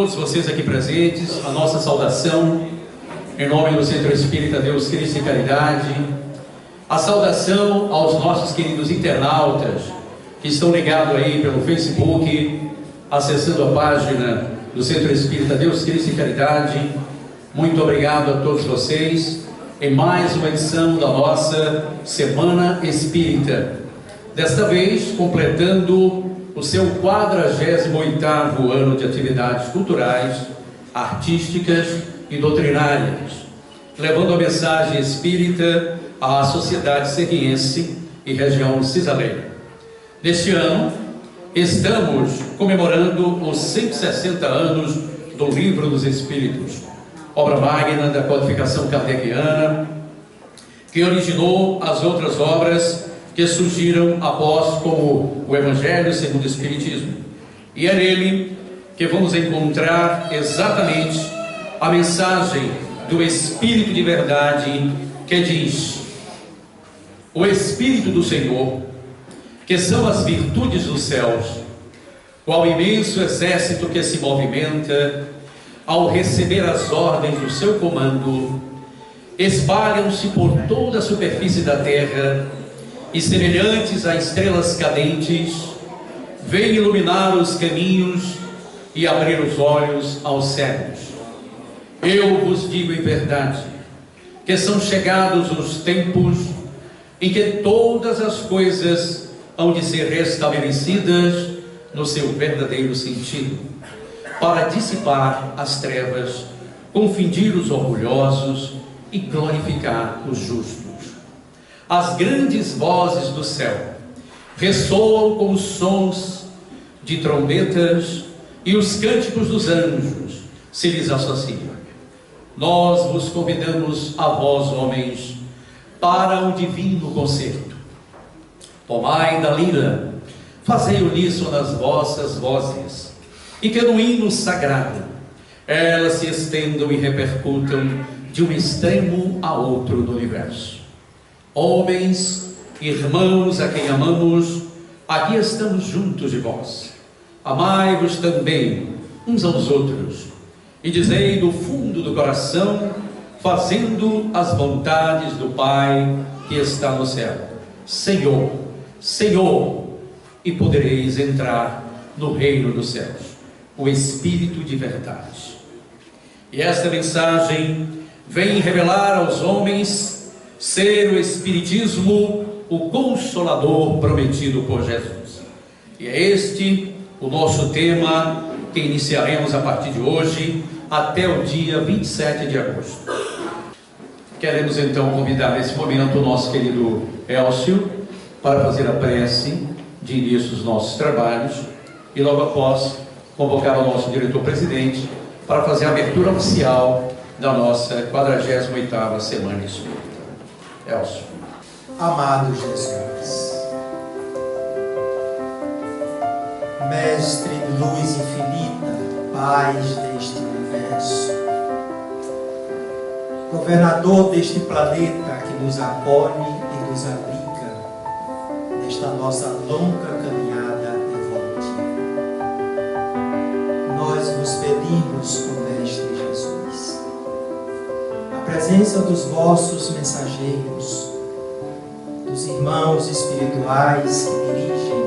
todos vocês aqui presentes, a nossa saudação em nome do Centro Espírita Deus Cristo e Caridade, a saudação aos nossos queridos internautas que estão ligados aí pelo Facebook, acessando a página do Centro Espírita Deus Cristo e Caridade. Muito obrigado a todos vocês em mais uma edição da nossa Semana Espírita, desta vez completando o seu 48º ano de atividades culturais, artísticas e doutrinárias, levando a mensagem espírita à sociedade serriense e região cisaleira. Neste ano, estamos comemorando os 160 anos do Livro dos Espíritos, obra magna da codificação kardeciana, que originou as outras obras que surgiram após, como o Evangelho segundo o Espiritismo. E é nele que vamos encontrar exatamente a mensagem do Espírito de verdade, que diz: o Espírito do Senhor, que são as virtudes dos céus, qual imenso exército que se movimenta, ao receber as ordens do seu comando, espalham-se por toda a superfície da terra, e semelhantes a estrelas cadentes, vêm iluminar os caminhos e abrir os olhos aos cegos. Eu vos digo em verdade, que são chegados os tempos em que todas as coisas hão de ser restabelecidas no seu verdadeiro sentido, para dissipar as trevas, confundir os orgulhosos e glorificar os justos. As grandes vozes do céu ressoam com os sons de trombetas, e os cânticos dos anjos se lhes associam. Nós vos convidamos a vós, homens, para o divino concerto. Tomai da lira, fazei uníssono nas vossas vozes, e que no hino sagrado elas se estendam e repercutam de um extremo a outro do universo. Homens, irmãos a quem amamos, aqui estamos juntos de vós. Amai-vos também uns aos outros, e dizei do fundo do coração, fazendo as vontades do Pai que está no céu: Senhor, Senhor, e podereis entrar no reino dos céus. O Espírito de verdade. E esta mensagem vem revelar aos homens ser o Espiritismo o Consolador prometido por Jesus. E é este o nosso tema que iniciaremos a partir de hoje até o dia 27 de agosto. Queremos então convidar nesse momento o nosso querido Elcio para fazer a prece de início dos nossos trabalhos e logo após convocar o nosso diretor-presidente para fazer a abertura oficial da nossa 48ª Semana Espírita. Elcio. Amado Jesus, Mestre de luz infinita, paz deste universo, governador deste planeta que nos acolhe e nos abriga nesta nossa longa caminhada evolutiva, nós vos pedimos, ó Mestre Jesus, a presença dos vossos mensageiros, dos irmãos espirituais que dirigem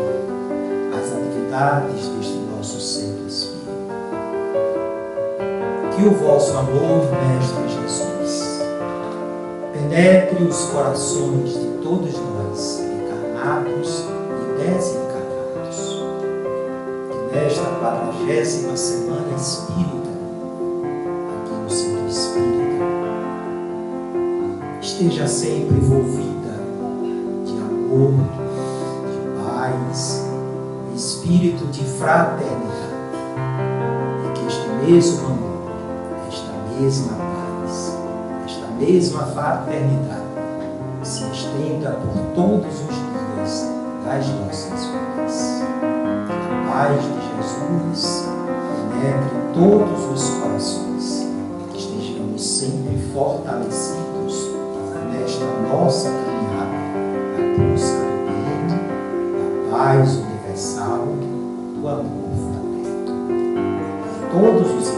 as atividades deste nosso centro espírita. Que o vosso amor, Mestre Jesus, penetre os corações de todos nós, encarnados e desencarnados, que nesta 40ª Semana Espírita, aqui no Centro Espírita, esteja sempre envolvida de amor, de paz, espírito de fraternidade, e que este mesmo amor, esta mesma paz, esta mesma fraternidade se estenda por todos os dias das nossas vidas. A paz de Jesus penetre todos os corações, e que estejamos sempre fortalecidos nesta nossa caminhada na busca do bem, da paz universal, do amor fraterno. Todos os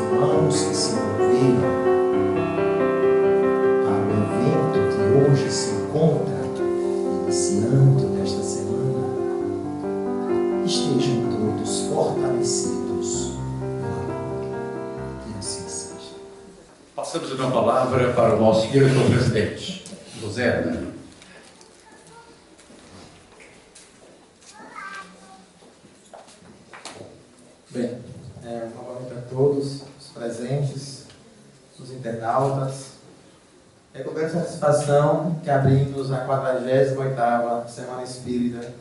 que se encontra iniciando desta semana, estejam todos fortalecidos no amor. Que assim seja. Passamos uma palavra para o nosso diretor-presidente, José. Bem, novamente a todos os presentes, os internautas. É com grande satisfação que abrimos a 48ª Semana Espírita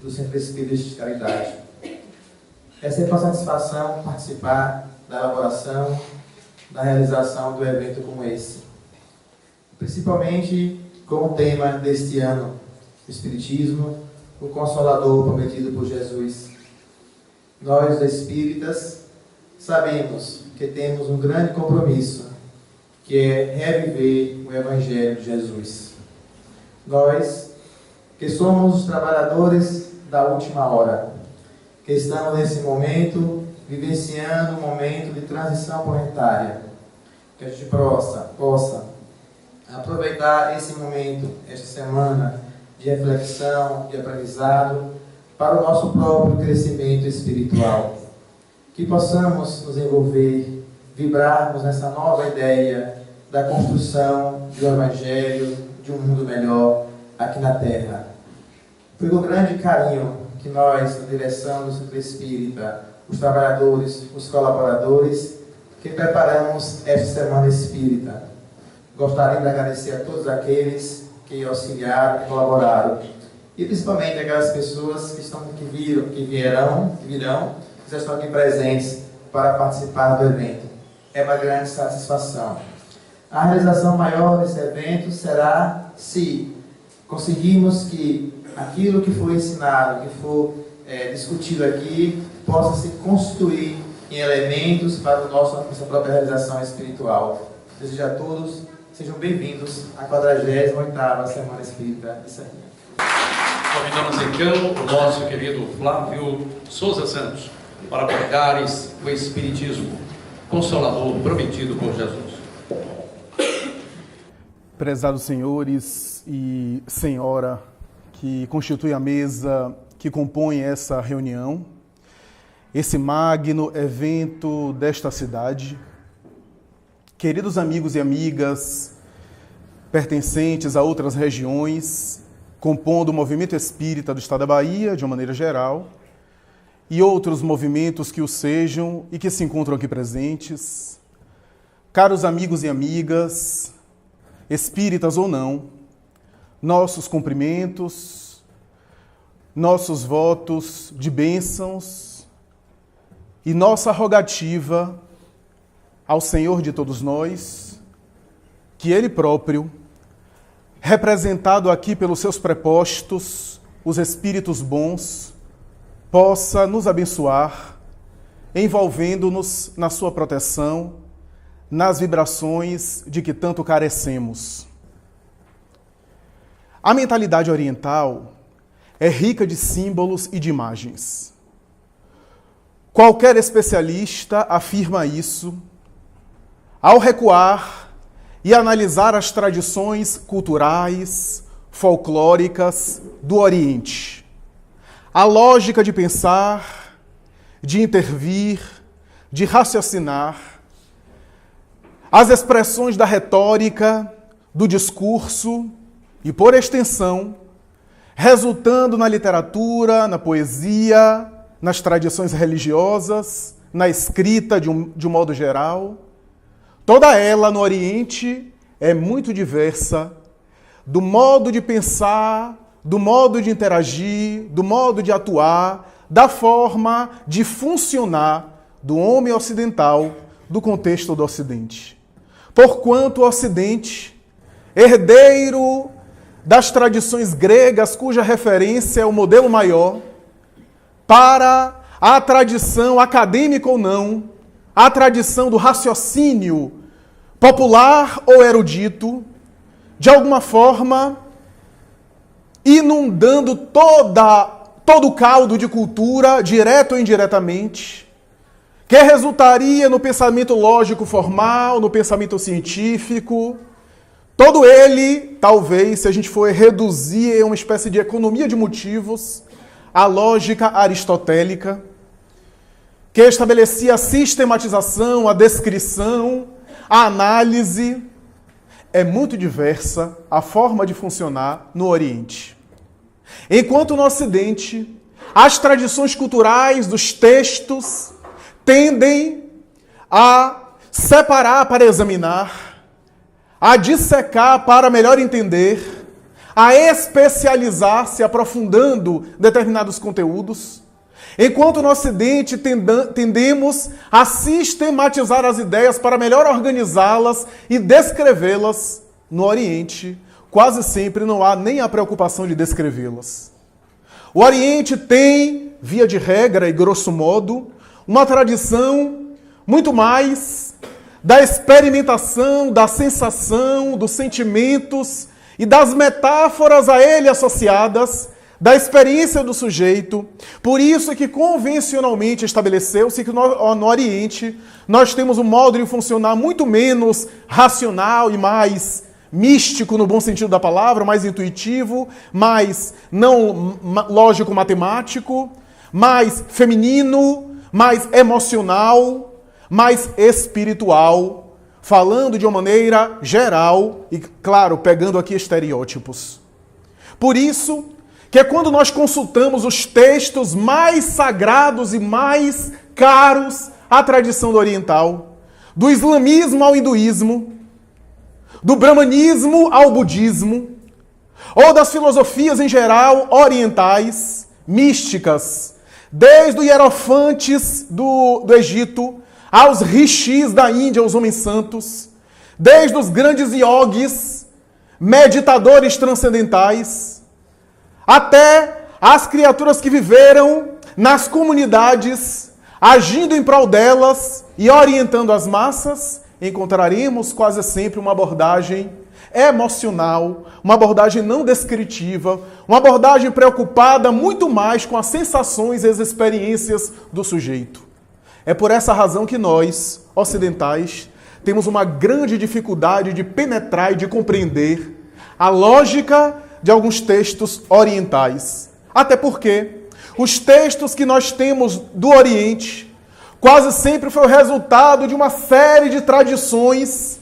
do Centro Espírita de Caridade. É sempre uma satisfação participar da elaboração, da realização do evento como esse. Principalmente com o tema deste ano, o Espiritismo, o Consolador prometido por Jesus. Nós, espíritas, sabemos que temos um grande compromisso, que é reviver o Evangelho de Jesus. Nós, que somos os trabalhadores da última hora, que estamos nesse momento, vivenciando um momento de transição planetária, que a gente possa aproveitar esse momento, esta semana de reflexão, de aprendizado, para o nosso próprio crescimento espiritual. Que possamos nos envolver, vibrarmos nessa nova ideia da construção do Evangelho, de um mundo melhor aqui na Terra. Foi com grande carinho que nós, na direção do Centro Espírita, os trabalhadores, os colaboradores, que preparamos esta Semana Espírita. Gostaria de agradecer a todos aqueles que auxiliaram, que colaboraram. E principalmente aquelas pessoas que virão, que já estão aqui presentes para participar do evento. É uma grande satisfação. A realização maior desse evento será se conseguirmos que aquilo que foi ensinado, que for discutido aqui, possa se constituir em elementos para nossa própria realização espiritual. Desejo a todos, sejam bem-vindos à 48ª Semana Espírita de Serrinha. Convidamos então o nosso querido Flávio Souza Santos para abordares o Espiritismo, Consolador prometido por Jesus. Prezados senhores e senhora que constitui a mesa que compõe essa reunião, esse magno evento desta cidade, queridos amigos e amigas pertencentes a outras regiões, compondo o movimento espírita do Estado da Bahia, de uma maneira geral, e outros movimentos que o sejam e que se encontram aqui presentes. Caros amigos e amigas, espíritas ou não, nossos cumprimentos, nossos votos de bênçãos e nossa rogativa ao Senhor de todos nós, que Ele próprio, representado aqui pelos seus prepostos, os espíritos bons, possa nos abençoar, envolvendo-nos na sua proteção, nas vibrações de que tanto carecemos. A mentalidade oriental é rica de símbolos e de imagens. Qualquer especialista afirma isso ao recuar e analisar as tradições culturais, folclóricas do Oriente. A lógica de pensar, de intervir, de raciocinar, as expressões da retórica, do discurso e, por extensão, resultando na literatura, na poesia, nas tradições religiosas, na escrita de um modo geral. Toda ela no Oriente é muito diversa do modo de pensar, do modo de interagir, do modo de atuar, da forma de funcionar do homem ocidental, do contexto do Ocidente. Porquanto o Ocidente, herdeiro das tradições gregas, cuja referência é o modelo maior, para a tradição acadêmica ou não, a tradição do raciocínio popular ou erudito, de alguma forma, inundando todo o caldo de cultura, direto ou indiretamente, que resultaria no pensamento lógico formal, no pensamento científico, todo ele, talvez, se a gente for reduzir em uma espécie de economia de motivos, a lógica aristotélica, que estabelecia a sistematização, a descrição, a análise, é muito diversa a forma de funcionar no Oriente. Enquanto no Ocidente, as tradições culturais dos textos tendem a separar para examinar, a dissecar para melhor entender, a especializar-se aprofundando determinados conteúdos, enquanto no Ocidente tendemos a sistematizar as ideias para melhor organizá-las e descrevê-las, no Oriente quase sempre não há nem a preocupação de descrevê-las. O Oriente tem, via de regra e grosso modo, uma tradição muito mais da experimentação, da sensação, dos sentimentos e das metáforas a ele associadas, da experiência do sujeito. Por isso que convencionalmente estabeleceu-se que no Oriente nós temos um modo de funcionar muito menos racional e mais místico no bom sentido da palavra, mais intuitivo, mais não lógico-matemático, mais feminino, mais emocional, mais espiritual, falando de uma maneira geral e, claro, pegando aqui estereótipos. Por isso que quando nós consultamos os textos mais sagrados e mais caros à tradição oriental, do islamismo ao hinduísmo, do brahmanismo ao budismo, ou das filosofias em geral orientais, místicas, desde os hierofantes do Egito aos rishis da Índia, os homens santos, desde os grandes yogis, meditadores transcendentais, até as criaturas que viveram nas comunidades, agindo em prol delas e orientando as massas, encontraremos quase sempre uma abordagem emocional, uma abordagem não descritiva, uma abordagem preocupada muito mais com as sensações e as experiências do sujeito. É por essa razão que nós, ocidentais, temos uma grande dificuldade de penetrar e de compreender a lógica de alguns textos orientais. Até porque os textos que nós temos do Oriente quase sempre foi o resultado de uma série de tradições,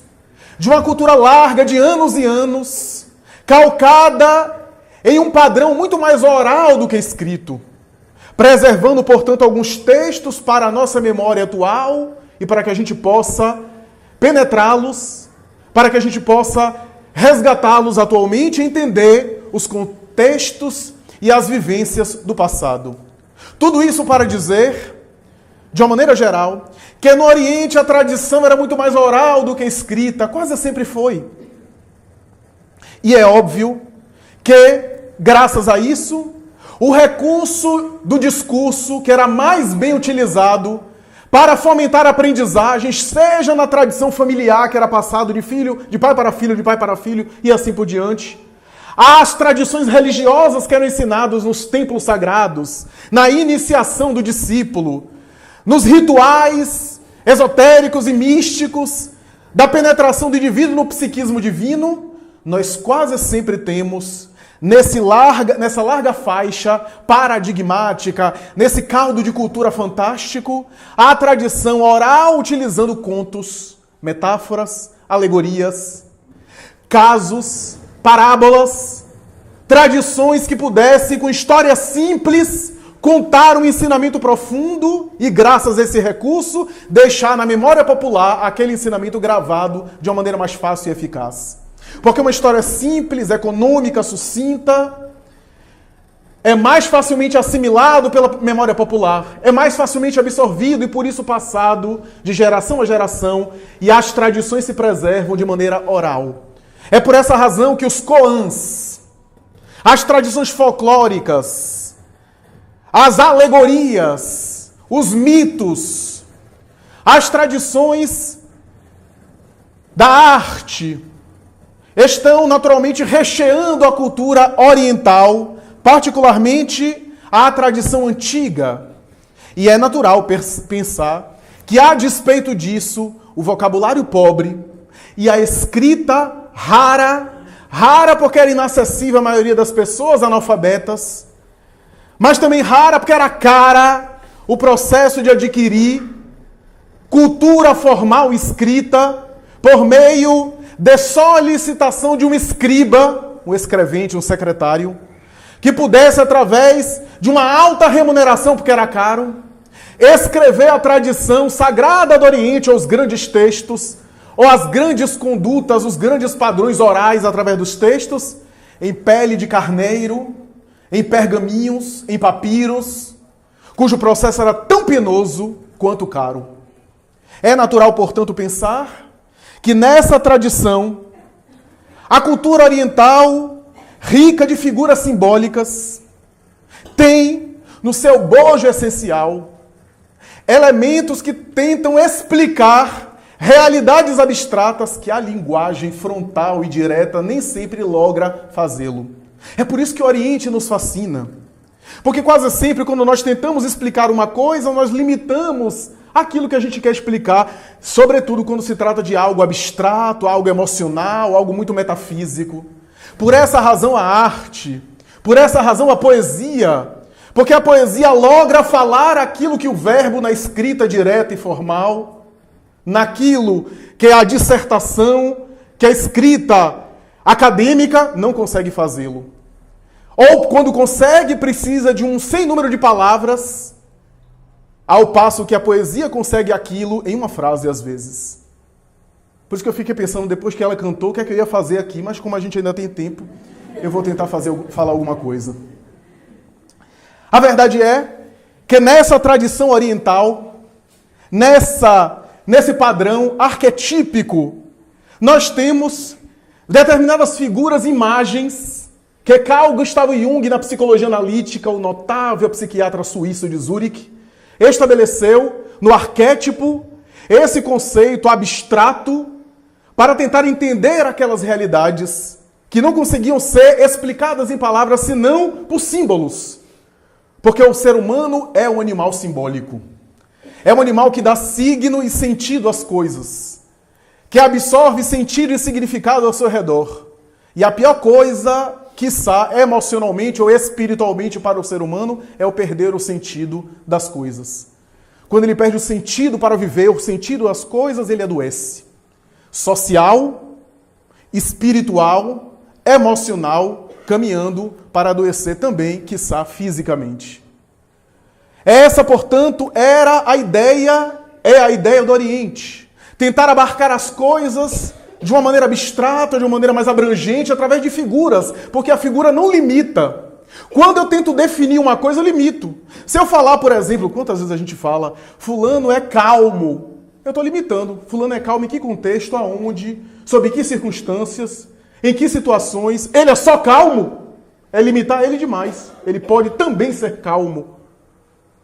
de uma cultura larga de anos e anos, calcada em um padrão muito mais oral do que escrito, preservando, portanto, alguns textos para a nossa memória atual e para que a gente possa penetrá-los, para que a gente possa resgatá-los atualmente e entender os contextos e as vivências do passado. Tudo isso para dizer, de uma maneira geral, que no Oriente a tradição era muito mais oral do que escrita, quase sempre foi. E é óbvio que, graças a isso, o recurso do discurso, que era mais bem utilizado para fomentar aprendizagens, seja na tradição familiar, que era passado de pai para filho, de pai para filho, e assim por diante, as tradições religiosas que eram ensinadas nos templos sagrados, na iniciação do discípulo, nos rituais esotéricos e místicos da penetração do indivíduo no psiquismo divino, nós quase sempre temos, nessa larga faixa paradigmática, nesse caldo de cultura fantástico, a tradição oral utilizando contos, metáforas, alegorias, casos, parábolas, tradições que pudessem, com histórias simples, contar um ensinamento profundo e, graças a esse recurso, deixar na memória popular aquele ensinamento gravado de uma maneira mais fácil e eficaz. Porque uma história simples, econômica, sucinta, é mais facilmente assimilado pela memória popular, é mais facilmente absorvido e, por isso, passado de geração a geração, e as tradições se preservam de maneira oral. É por essa razão que os koans, as tradições folclóricas, as alegorias, os mitos, as tradições da arte estão naturalmente recheando a cultura oriental, particularmente a tradição antiga. E é natural pensar que, a despeito disso, o vocabulário pobre e a escrita rara porque era inacessível à maioria das pessoas analfabetas, mas também rara porque era cara o processo de adquirir cultura formal escrita por meio de solicitação de um escriba, um escrevente, um secretário, que pudesse, através de uma alta remuneração, porque era caro, escrever a tradição sagrada do Oriente, ou os grandes textos, ou as grandes condutas, os grandes padrões orais através dos textos, em pele de carneiro, em pergaminhos, em papiros, cujo processo era tão penoso quanto caro. É natural, portanto, pensar que nessa tradição, a cultura oriental, rica de figuras simbólicas, tem no seu bojo essencial elementos que tentam explicar realidades abstratas que a linguagem frontal e direta nem sempre logra fazê-lo. É por isso que o Oriente nos fascina. Porque quase sempre, quando nós tentamos explicar uma coisa, nós limitamos aquilo que a gente quer explicar, sobretudo quando se trata de algo abstrato, algo emocional, algo muito metafísico. Por essa razão a arte, por essa razão a poesia, porque a poesia logra falar aquilo que o verbo na escrita direta e formal, naquilo que a dissertação, que a escrita acadêmica não consegue fazê-lo. Ou quando consegue, precisa de um sem número de palavras, ao passo que a poesia consegue aquilo em uma frase às vezes. Por isso que eu fiquei pensando, depois que ela cantou, o que é que eu ia fazer aqui, mas como a gente ainda tem tempo, eu vou tentar falar alguma coisa. A verdade é que nessa tradição oriental, nesse padrão arquetípico, nós temos determinadas figuras, imagens, que Carl Gustav Jung, na psicologia analítica, o notável psiquiatra suíço de Zurique, estabeleceu no arquétipo esse conceito abstrato para tentar entender aquelas realidades que não conseguiam ser explicadas em palavras senão por símbolos. Porque o ser humano é um animal simbólico. É um animal que dá signo e sentido às coisas, que absorve sentido e significado ao seu redor. E a pior coisa, quiçá, emocionalmente ou espiritualmente para o ser humano, é o perder o sentido das coisas. Quando ele perde o sentido para viver, o sentido das coisas, ele adoece. Social, espiritual, emocional, caminhando para adoecer também, quiçá, fisicamente. Essa, portanto, é a ideia do Oriente. Tentar abarcar as coisas de uma maneira abstrata, de uma maneira mais abrangente, através de figuras, porque a figura não limita. Quando eu tento definir uma coisa, eu limito. Se eu falar, por exemplo, quantas vezes a gente fala, fulano é calmo, eu estou limitando. Fulano é calmo em que contexto, aonde, sob que circunstâncias, em que situações. Ele é só calmo? É limitar ele demais. Ele pode também ser calmo,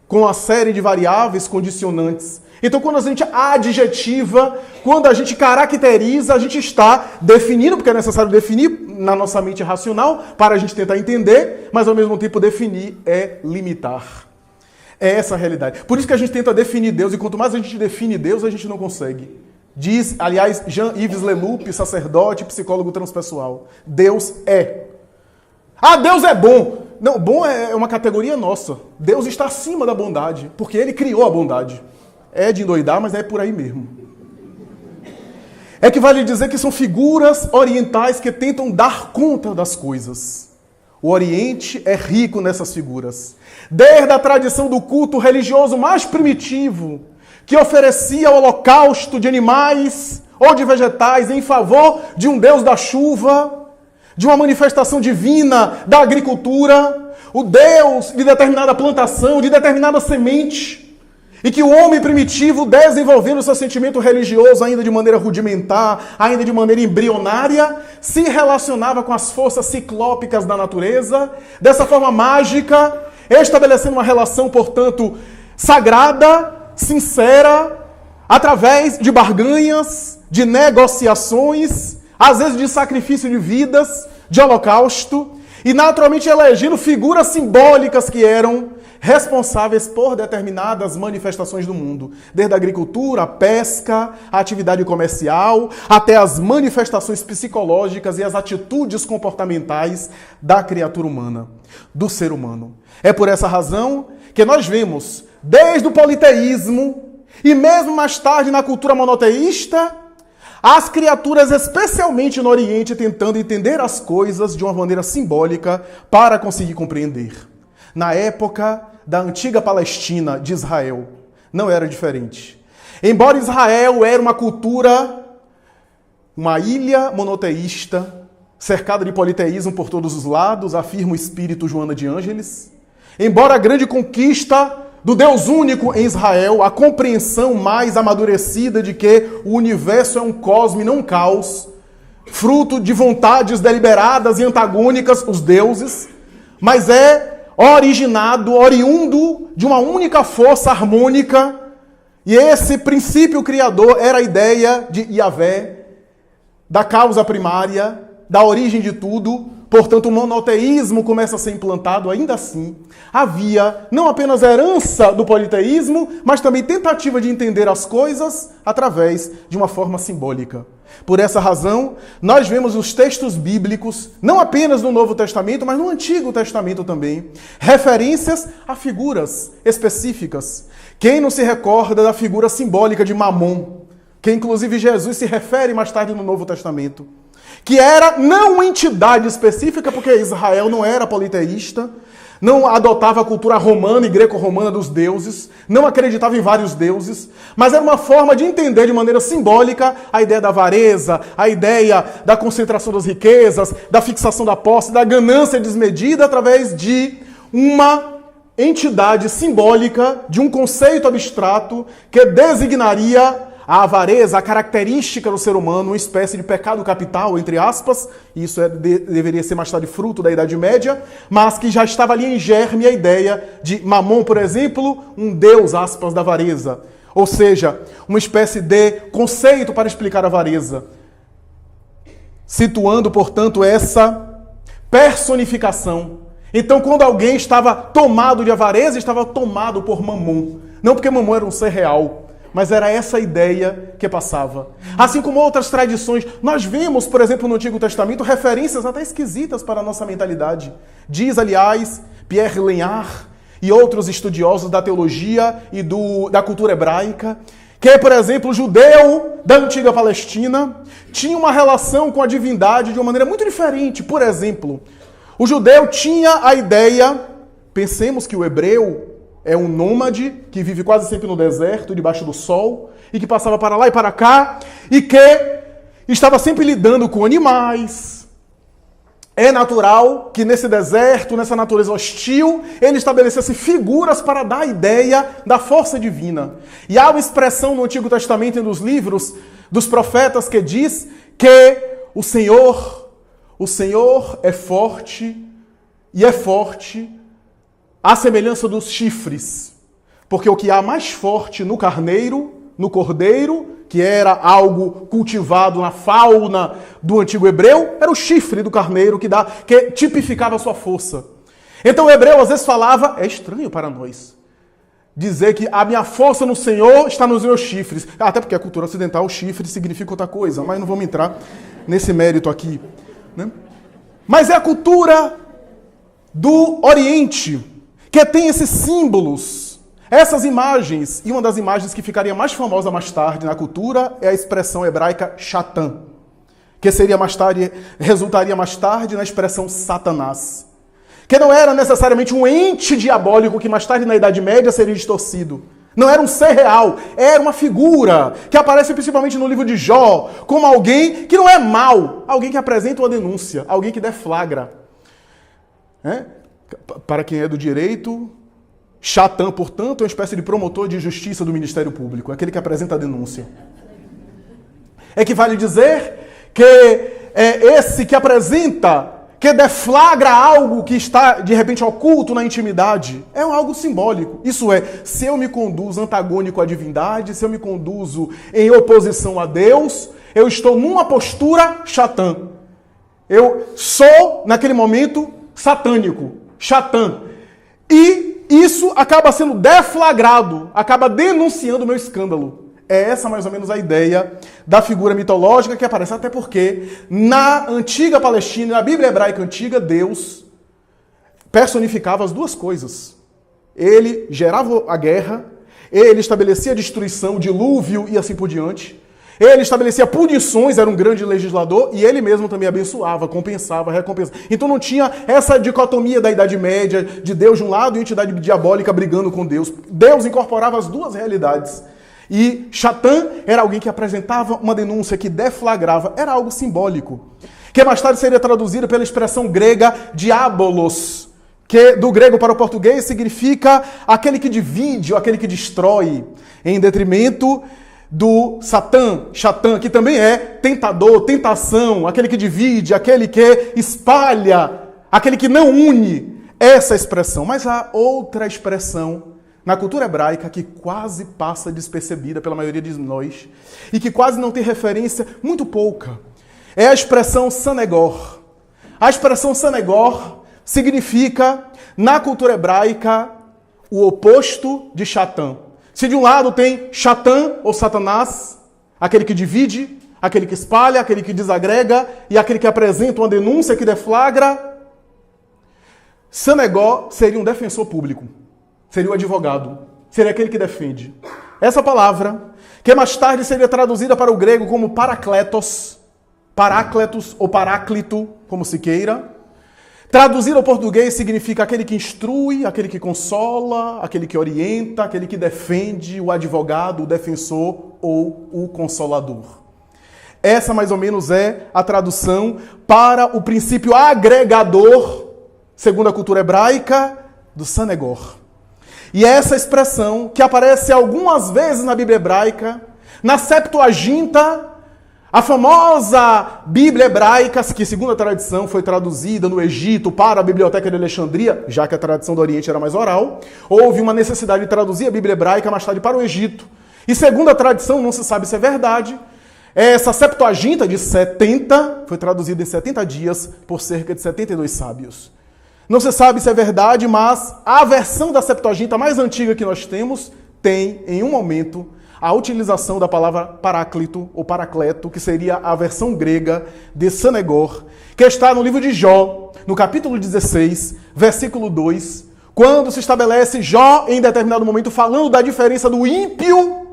com uma série de variáveis condicionantes. Então, quando a gente adjetiva, quando a gente caracteriza, a gente está definindo, porque é necessário definir na nossa mente racional, para a gente tentar entender, mas ao mesmo tempo definir é limitar. É essa a realidade. Por isso que a gente tenta definir Deus, e quanto mais a gente define Deus, a gente não consegue. Diz, aliás, Jean-Yves Leloup, sacerdote, psicólogo transpessoal. Deus é. Ah, Deus é bom. Não, bom é uma categoria nossa. Deus está acima da bondade, porque Ele criou a bondade. É de endoidar, mas é por aí mesmo. É que vale dizer que são figuras orientais que tentam dar conta das coisas. O Oriente é rico nessas figuras. Desde a tradição do culto religioso mais primitivo, que oferecia holocausto de animais ou de vegetais em favor de um Deus da chuva, de uma manifestação divina da agricultura, o Deus de determinada plantação, de determinada semente, e que o homem primitivo, desenvolvendo seu sentimento religioso ainda de maneira rudimentar, ainda de maneira embrionária, se relacionava com as forças ciclópicas da natureza, dessa forma mágica, estabelecendo uma relação, portanto, sagrada, sincera, através de barganhas, de negociações, às vezes de sacrifício de vidas, de holocausto, e naturalmente elegendo figuras simbólicas que eram responsáveis por determinadas manifestações do mundo, desde a agricultura, a pesca, a atividade comercial, até as manifestações psicológicas e as atitudes comportamentais da criatura humana, do ser humano. É por essa razão que nós vemos, desde o politeísmo e mesmo mais tarde na cultura monoteísta, as criaturas, especialmente no Oriente, tentando entender as coisas de uma maneira simbólica para conseguir compreender. Na época da antiga Palestina de Israel, não era diferente. Embora Israel era uma cultura, uma ilha monoteísta, cercada de politeísmo por todos os lados, afirma o espírito Joana de Ângeles. Embora a grande conquista do Deus único em Israel, a compreensão mais amadurecida de que o universo é um cosmo e não um caos, fruto de vontades deliberadas e antagônicas, os deuses, mas é oriundo de uma única força harmônica, e esse princípio criador era a ideia de Yahvé, da causa primária, da origem de tudo. Portanto, o monoteísmo começa a ser implantado. Ainda assim, havia não apenas herança do politeísmo, mas também tentativa de entender as coisas através de uma forma simbólica. Por essa razão, nós vemos os textos bíblicos, não apenas no Novo Testamento, mas no Antigo Testamento também, referências a figuras específicas. Quem não se recorda da figura simbólica de Mamon, que inclusive Jesus se refere mais tarde no Novo Testamento, que era não uma entidade específica, porque Israel não era politeísta, não adotava a cultura romana e greco-romana dos deuses, não acreditava em vários deuses, mas era uma forma de entender de maneira simbólica a ideia da avareza, a ideia da concentração das riquezas, da fixação da posse, da ganância desmedida através de uma entidade simbólica, de um conceito abstrato que designaria a avareza, a característica do ser humano, uma espécie de pecado capital, entre aspas, isso deveria ser mais tarde fruto da Idade Média, mas que já estava ali em germe a ideia de Mamon, por exemplo, um deus, aspas, da avareza. Ou seja, uma espécie de conceito para explicar a avareza. Situando, portanto, essa personificação. Então, quando alguém estava tomado de avareza, estava tomado por Mamon. Não porque Mamon era um ser real, mas era essa ideia que passava. Assim como outras tradições, nós vemos, por exemplo, no Antigo Testamento, referências até esquisitas para a nossa mentalidade. Diz, aliás, Pierre Lenhard e outros estudiosos da teologia e da cultura hebraica, que, por exemplo, o judeu da antiga Palestina tinha uma relação com a divindade de uma maneira muito diferente. Por exemplo, o judeu tinha a ideia, pensemos que o hebreu é um nômade que vive quase sempre no deserto, debaixo do sol, e que passava para lá e para cá, e que estava sempre lidando com animais. É natural que nesse deserto, nessa natureza hostil, ele estabelecesse figuras para dar a ideia da força divina. E há uma expressão no Antigo Testamento e nos livros dos profetas que diz que o Senhor é forte, e é forte à semelhança dos chifres, porque o que há mais forte no carneiro, no cordeiro, que era algo cultivado na fauna do antigo hebreu, era o chifre do carneiro que tipificava a sua força. Então o hebreu às vezes falava, é estranho para nós, dizer que a minha força no Senhor está nos meus chifres. Até porque a cultura ocidental, o chifre significa outra coisa, mas não vamos entrar nesse mérito aqui, né? Mas é a cultura do Oriente que tem esses símbolos, essas imagens, e uma das imagens que ficaria mais famosa mais tarde na cultura é a expressão hebraica Shatã, que resultaria mais tarde na expressão Satanás, que não era necessariamente um ente diabólico que mais tarde na Idade Média seria distorcido. Não era um ser real, era uma figura que aparece principalmente no livro de Jó, como alguém que não é mau, alguém que apresenta uma denúncia, alguém que deflagra. Para quem é do direito, Shatã, portanto, é uma espécie de promotor de justiça do Ministério Público, é aquele que apresenta a denúncia. É que vale dizer que é esse que apresenta, que deflagra algo que está, de repente, oculto na intimidade, é algo simbólico. Isso é, se eu me conduzo antagônico à divindade, se eu me conduzo em oposição a Deus, eu estou numa postura Shatã. Eu sou, naquele momento, satânico, Shatã. E isso acaba sendo deflagrado, acaba denunciando o meu escândalo. É essa mais ou menos a ideia da figura mitológica que aparece, até porque na antiga Palestina, na Bíblia hebraica antiga, Deus personificava as duas coisas. Ele gerava a guerra, ele estabelecia a destruição, o dilúvio e assim por diante. Ele estabelecia punições, era um grande legislador, e ele mesmo também abençoava, compensava, recompensava. Então não tinha essa dicotomia da Idade Média, de Deus de um lado e entidade diabólica brigando com Deus. Deus incorporava as duas realidades. E Satã era alguém que apresentava uma denúncia, que deflagrava, era algo simbólico, que mais tarde seria traduzido pela expressão grega diabolos, que do grego para o português significa aquele que divide ou aquele que destrói, em detrimento do Satã, que também é tentador, tentação, aquele que divide, aquele que espalha, aquele que não une, essa expressão. Mas há outra expressão na cultura hebraica que quase passa despercebida pela maioria de nós e que quase não tem referência, muito pouca. É a expressão sanegor. A expressão sanegor significa, na cultura hebraica, o oposto de Satã. Se de um lado tem Satã ou Satanás, aquele que divide, aquele que espalha, aquele que desagrega e aquele que apresenta uma denúncia que deflagra, sanegor seria um defensor público. Seria o advogado, seria aquele que defende. Essa palavra, que mais tarde seria traduzida para o grego como parakletos ou paráclito, como se queira. Traduzida ao português significa aquele que instrui, aquele que consola, aquele que orienta, aquele que defende, o advogado, o defensor ou o consolador. Essa mais ou menos é a tradução para o princípio agregador, segundo a cultura hebraica, do sanegor. E essa expressão, que aparece algumas vezes na Bíblia hebraica, na Septuaginta, a famosa Bíblia hebraica, que segundo a tradição foi traduzida no Egito para a Biblioteca de Alexandria, já que a tradição do Oriente era mais oral, houve uma necessidade de traduzir a Bíblia hebraica mais tarde para o Egito. E segundo a tradição, não se sabe se é verdade, essa Septuaginta de 70 foi traduzida em 70 dias por cerca de 72 sábios. Não se sabe se é verdade, mas a versão da Septuaginta mais antiga que nós temos tem, em um momento, a utilização da palavra paráclito ou paracleto, que seria a versão grega de sanegor, que está no livro de Jó, no capítulo 16, versículo 2, quando se estabelece Jó, em determinado momento, falando da diferença do ímpio,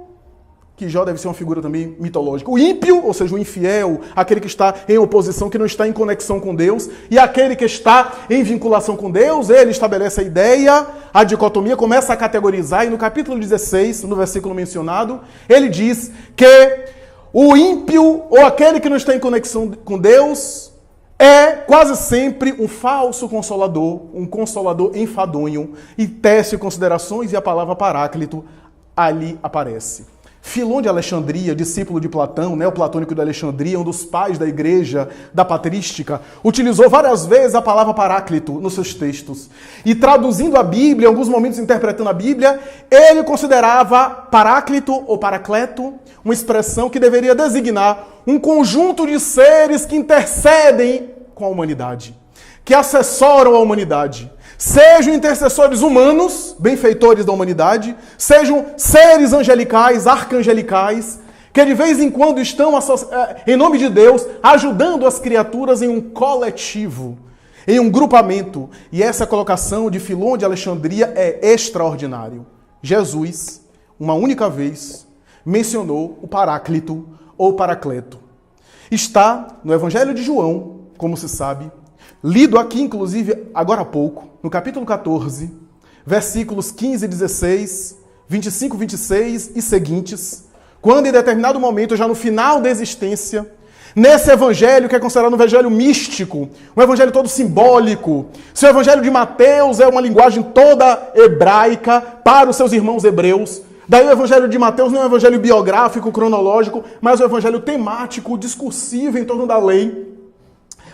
que Jó deve ser uma figura também mitológica. O ímpio, ou seja, o infiel, aquele que está em oposição, que não está em conexão com Deus, e aquele que está em vinculação com Deus, ele estabelece a ideia, a dicotomia, começa a categorizar, e no capítulo 16, no versículo mencionado, ele diz que o ímpio, ou aquele que não está em conexão com Deus, é quase sempre um falso consolador, um consolador enfadonho, e tece considerações, e a palavra paráclito ali aparece. Filon de Alexandria, discípulo de Platão, neoplatônico de Alexandria, um dos pais da igreja, da patrística, utilizou várias vezes a palavra paráclito nos seus textos. E traduzindo a Bíblia, em alguns momentos interpretando a Bíblia, ele considerava paráclito ou paracleto uma expressão que deveria designar um conjunto de seres que intercedem com a humanidade, que assessoram a humanidade. Sejam intercessores humanos, benfeitores da humanidade, sejam seres angelicais, arcangelicais, que de vez em quando estão, em nome de Deus, ajudando as criaturas em um coletivo, em um grupamento. E essa colocação de Filon de Alexandria é extraordinário. Jesus, uma única vez, mencionou o paráclito ou paracleto. Está no Evangelho de João, como se sabe, lido aqui, inclusive, agora há pouco, no capítulo 14, versículos 15 e 16, 25, 26 e seguintes, quando em determinado momento, já no final da existência, nesse evangelho que é considerado um evangelho místico, um evangelho todo simbólico, se o evangelho de Mateus é uma linguagem toda hebraica para os seus irmãos hebreus, daí o evangelho de Mateus não é um evangelho biográfico, cronológico, mas um evangelho temático, discursivo em torno da lei,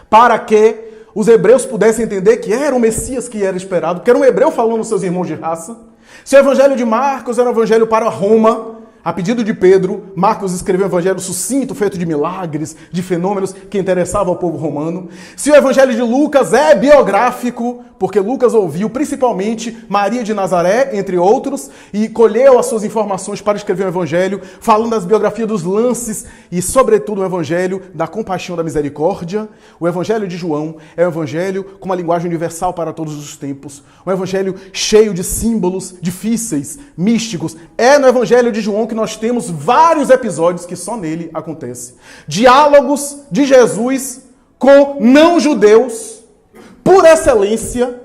para que os hebreus pudessem entender que era o Messias que era esperado, que era um hebreu falando aos seus irmãos de raça. Se o evangelho de Marcos era um evangelho para Roma, a pedido de Pedro, Marcos escreveu um evangelho sucinto, feito de milagres, de fenômenos que interessavam ao povo romano. Se o evangelho de Lucas é biográfico, porque Lucas ouviu principalmente Maria de Nazaré, entre outros, e colheu as suas informações para escrever um evangelho, falando das biografias dos lances e, sobretudo, o evangelho da compaixão, da misericórdia. O evangelho de João é um evangelho com uma linguagem universal para todos os tempos. Um evangelho cheio de símbolos difíceis, místicos. É no evangelho de João que nós temos vários episódios que só nele acontecem. Diálogos de Jesus com não-judeus, por excelência,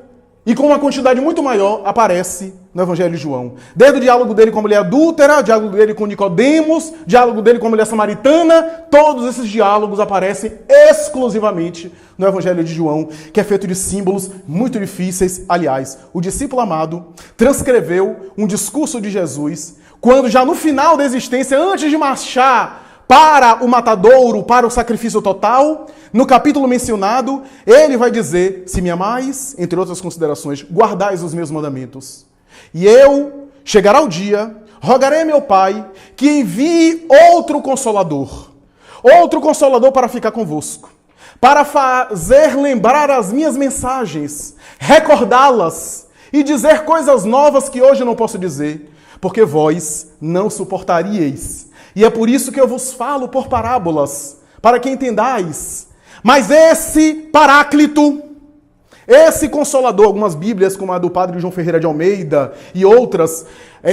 e com uma quantidade muito maior, aparece no Evangelho de João. Desde o diálogo dele com a mulher adúltera, diálogo dele com Nicodemos, diálogo dele com a mulher samaritana, todos esses diálogos aparecem exclusivamente no Evangelho de João, que é feito de símbolos muito difíceis. Aliás, o discípulo amado transcreveu um discurso de Jesus, quando já no final da existência, antes de marchar para o matadouro, para o sacrifício total, no capítulo mencionado, ele vai dizer: se me amais, entre outras considerações, guardais os meus mandamentos. E eu, chegará o dia, rogarei a meu Pai que envie outro consolador para ficar convosco, para fazer lembrar as minhas mensagens, recordá-las e dizer coisas novas que hoje não posso dizer, porque vós não suportaríeis. E é por isso que eu vos falo por parábolas, para que entendais. Mas esse Paráclito, esse Consolador, algumas bíblias, como a do padre João Ferreira de Almeida e outras,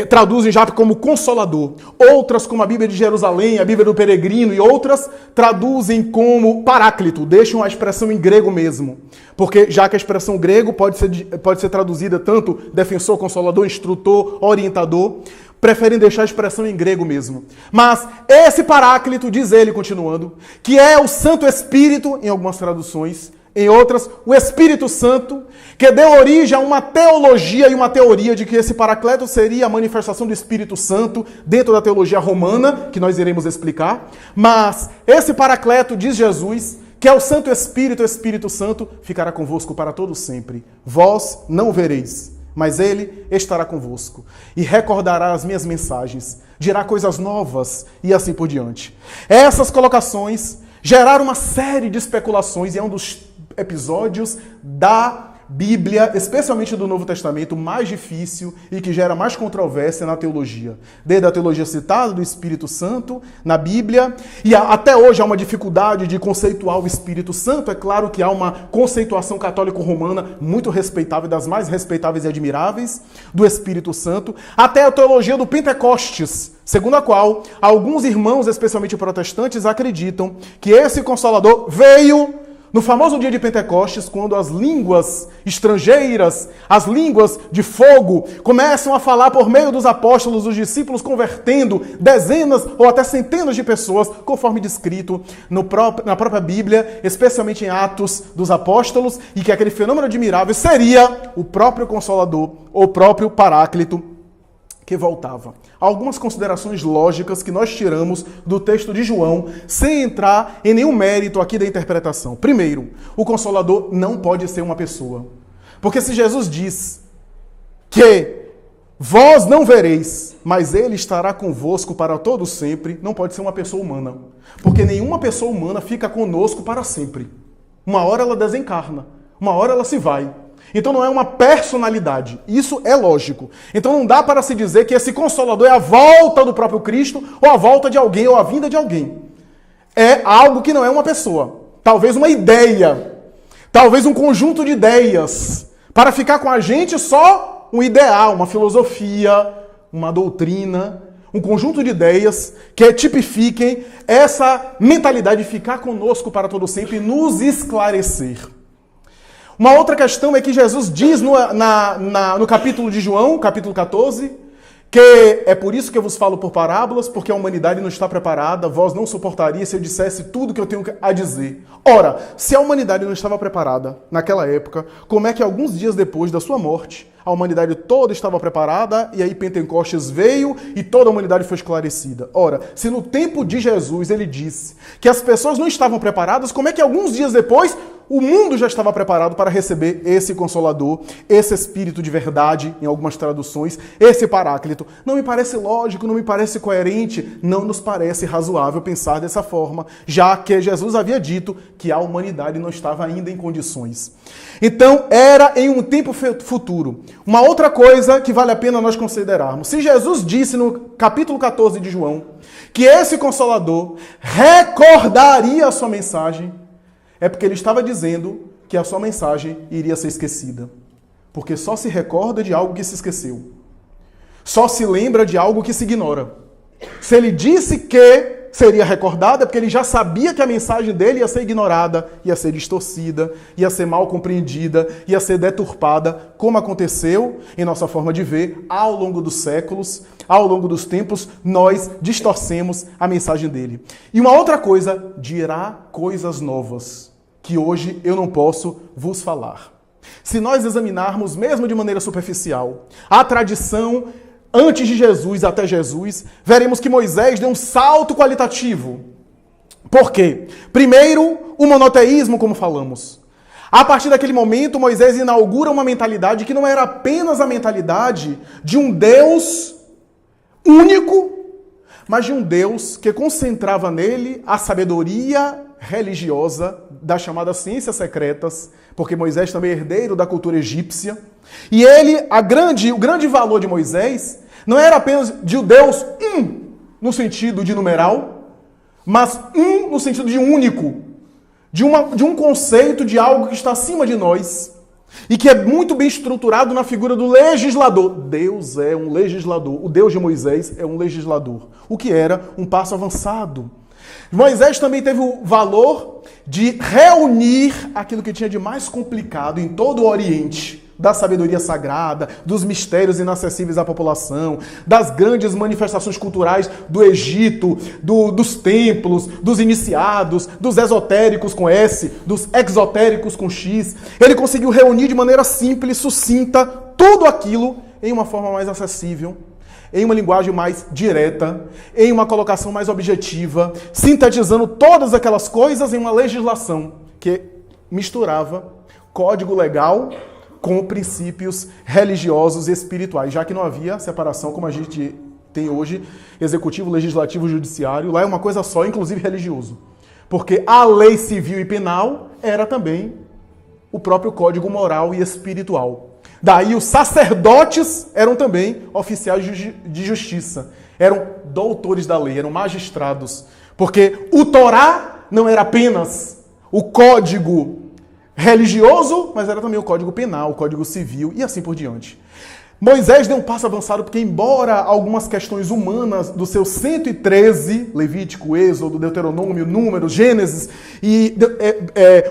traduzem já como Consolador. Outras, como a Bíblia de Jerusalém, a Bíblia do Peregrino e outras, traduzem como Paráclito, deixam a expressão em grego mesmo. Porque já que a expressão grego pode ser traduzida tanto defensor, consolador, instrutor, orientador, preferem deixar a expressão em grego mesmo. Mas esse Paráclito, diz ele, continuando, que é o Santo Espírito, em algumas traduções, em outras, o Espírito Santo, que deu origem a uma teologia e uma teoria de que esse Paracleto seria a manifestação do Espírito Santo dentro da teologia romana, que nós iremos explicar. Mas esse Paracleto, diz Jesus, que é o Santo Espírito, o Espírito Santo, ficará convosco para todo sempre. Vós não o vereis, mas ele estará convosco e recordará as minhas mensagens, dirá coisas novas e assim por diante. Essas colocações geraram uma série de especulações e é um dos episódios da Bíblia, especialmente do Novo Testamento, mais difícil e que gera mais controvérsia na teologia. Desde a teologia citada do Espírito Santo na Bíblia, e até hoje há uma dificuldade de conceituar o Espírito Santo. É claro que há uma conceituação católico-romana muito respeitável, das mais respeitáveis e admiráveis, do Espírito Santo, até a teologia do Pentecostes, segundo a qual alguns irmãos, especialmente protestantes, acreditam que esse Consolador veio no famoso dia de Pentecostes, quando as línguas estrangeiras, as línguas de fogo, começam a falar por meio dos apóstolos, os discípulos convertendo dezenas ou até centenas de pessoas, conforme descrito na própria Bíblia, especialmente em Atos dos Apóstolos, e que aquele fenômeno admirável seria o próprio Consolador, o próprio Paráclito, que voltava. Algumas considerações lógicas que nós tiramos do texto de João, sem entrar em nenhum mérito aqui da interpretação. Primeiro, o Consolador não pode ser uma pessoa. Porque se Jesus diz que vós não vereis, mas ele estará convosco para todo sempre, não pode ser uma pessoa humana. Porque nenhuma pessoa humana fica conosco para sempre. Uma hora ela desencarna, uma hora ela se vai. Então não é uma personalidade. Isso é lógico. Então não dá para se dizer que esse Consolador é a volta do próprio Cristo, ou a volta de alguém, ou a vinda de alguém. É algo que não é uma pessoa. Talvez uma ideia. Talvez um conjunto de ideias. Para ficar com a gente só um ideal, uma filosofia, uma doutrina, um conjunto de ideias que tipifiquem essa mentalidade de ficar conosco para todo sempre e nos esclarecer. Uma outra questão é que Jesus diz no capítulo de João, capítulo 14, que é por isso que eu vos falo por parábolas, porque a humanidade não está preparada, vós não suportaria se eu dissesse tudo que eu tenho a dizer. Ora, se a humanidade não estava preparada naquela época, como é que alguns dias depois da sua morte, a humanidade toda estava preparada e aí Pentecostes veio e toda a humanidade foi esclarecida? Ora, se no tempo de Jesus ele disse que as pessoas não estavam preparadas, como é que alguns dias depois o mundo já estava preparado para receber esse Consolador, esse Espírito de verdade, em algumas traduções, esse Paráclito. Não me parece lógico, não me parece coerente, não nos parece razoável pensar dessa forma, já que Jesus havia dito que a humanidade não estava ainda em condições. Então, era em um tempo futuro. Uma outra coisa que vale a pena nós considerarmos. Se Jesus disse no capítulo 14 de João que esse Consolador recordaria a sua mensagem, é porque ele estava dizendo que a sua mensagem iria ser esquecida. Porque só se recorda de algo que se esqueceu. Só se lembra de algo que se ignora. Se ele disse que seria recordada, é porque ele já sabia que a mensagem dele ia ser ignorada, ia ser distorcida, ia ser mal compreendida, ia ser deturpada, como aconteceu em nossa forma de ver ao longo dos séculos, ao longo dos tempos, nós distorcemos a mensagem dele. E uma outra coisa, dirá coisas novas, que hoje eu não posso vos falar. Se nós examinarmos, mesmo de maneira superficial, a tradição antes de Jesus até Jesus, veremos que Moisés deu um salto qualitativo. Por quê? Primeiro, o monoteísmo, como falamos. A partir daquele momento, Moisés inaugura uma mentalidade que não era apenas a mentalidade de um Deus único, mas de um Deus que concentrava nele a sabedoria religiosa das chamadas ciências secretas, porque Moisés também é herdeiro da cultura egípcia. E ele, o grande valor de Moisés não era apenas de o Deus no sentido de numeral, mas no sentido de único, de um conceito de algo que está acima de nós e que é muito bem estruturado na figura do legislador. Deus é um legislador. O Deus de Moisés é um legislador, o que era um passo avançado. Moisés também teve o valor de reunir aquilo que tinha de mais complicado em todo o Oriente, da sabedoria sagrada, dos mistérios inacessíveis à população, das grandes manifestações culturais do Egito, dos templos, dos iniciados, dos esotéricos com S, dos exotéricos com X. Ele conseguiu reunir de maneira simples, sucinta, tudo aquilo em uma forma mais acessível, em uma linguagem mais direta, em uma colocação mais objetiva, sintetizando todas aquelas coisas em uma legislação que misturava código legal com princípios religiosos e espirituais, já que não havia separação como a gente tem hoje, executivo, legislativo, judiciário. Lá é uma coisa só, inclusive religioso. Porque a lei civil e penal era também o próprio código moral e espiritual. Daí os sacerdotes eram também oficiais de justiça, eram doutores da lei, eram magistrados, porque o Torá não era apenas o código religioso, mas era também o código penal, o código civil e assim por diante. Moisés deu um passo avançado porque, embora algumas questões humanas do seu 113, Levítico, Êxodo, Deuteronômio, Números, Gênesis, e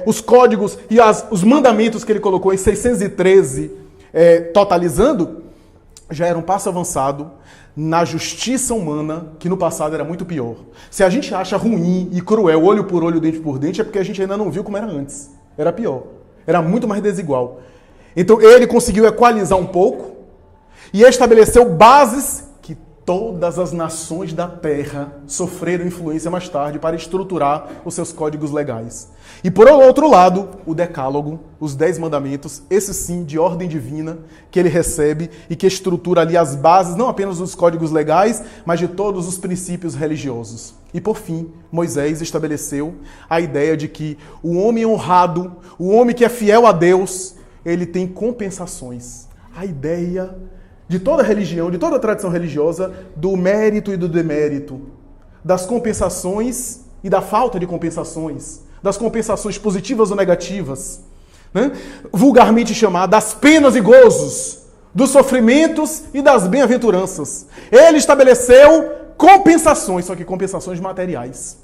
os códigos e os mandamentos que ele colocou em 613, totalizando, já era um passo avançado na justiça humana, que no passado era muito pior. Se a gente acha ruim e cruel, olho por olho, dente por dente, é porque a gente ainda não viu como era antes. Era pior. Era muito mais desigual. Então ele conseguiu equalizar um pouco e estabeleceu bases que todas as nações da Terra sofreram influência mais tarde para estruturar os seus códigos legais. E por outro lado, o Decálogo, os 10 mandamentos, esse sim de ordem divina, que ele recebe e que estrutura ali as bases, não apenas dos códigos legais, mas de todos os princípios religiosos. E por fim, Moisés estabeleceu a ideia de que o homem honrado, o homem que é fiel a Deus, ele tem compensações. A ideia de toda religião, de toda tradição religiosa, do mérito e do demérito, das compensações e da falta de compensações, das compensações positivas ou negativas, né? Vulgarmente chamada das penas e gozos, dos sofrimentos e das bem-aventuranças. Ele estabeleceu compensações, só que compensações materiais.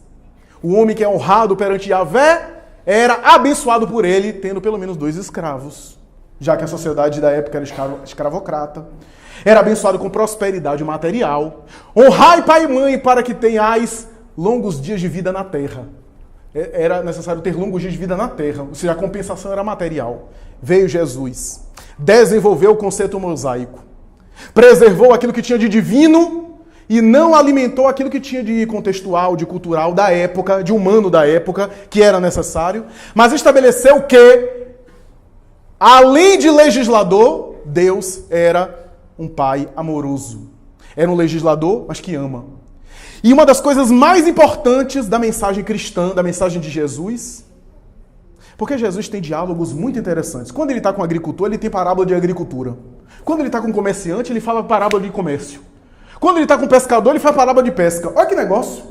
O homem que é honrado perante Yahvé era abençoado por ele, tendo pelo menos 2 escravos, já que a sociedade da época era escravocrata. Era abençoado com prosperidade material. Honrai pai e mãe para que tenhais longos dias de vida na terra. Era necessário ter longos dias de vida na terra, ou seja, a compensação era material. Veio Jesus, desenvolveu o conceito mosaico, preservou aquilo que tinha de divino e não alimentou aquilo que tinha de contextual, de cultural da época, de humano da época, que era necessário, mas estabeleceu que, além de legislador, Deus era um pai amoroso. Era um legislador, mas que ama. E uma das coisas mais importantes da mensagem cristã, da mensagem de Jesus, porque Jesus tem diálogos muito interessantes. Quando ele está com o agricultor, ele tem parábola de agricultura. Quando ele está com o comerciante, ele fala parábola de comércio. Quando ele está com o pescador, ele faz parábola de pesca. Olha que negócio.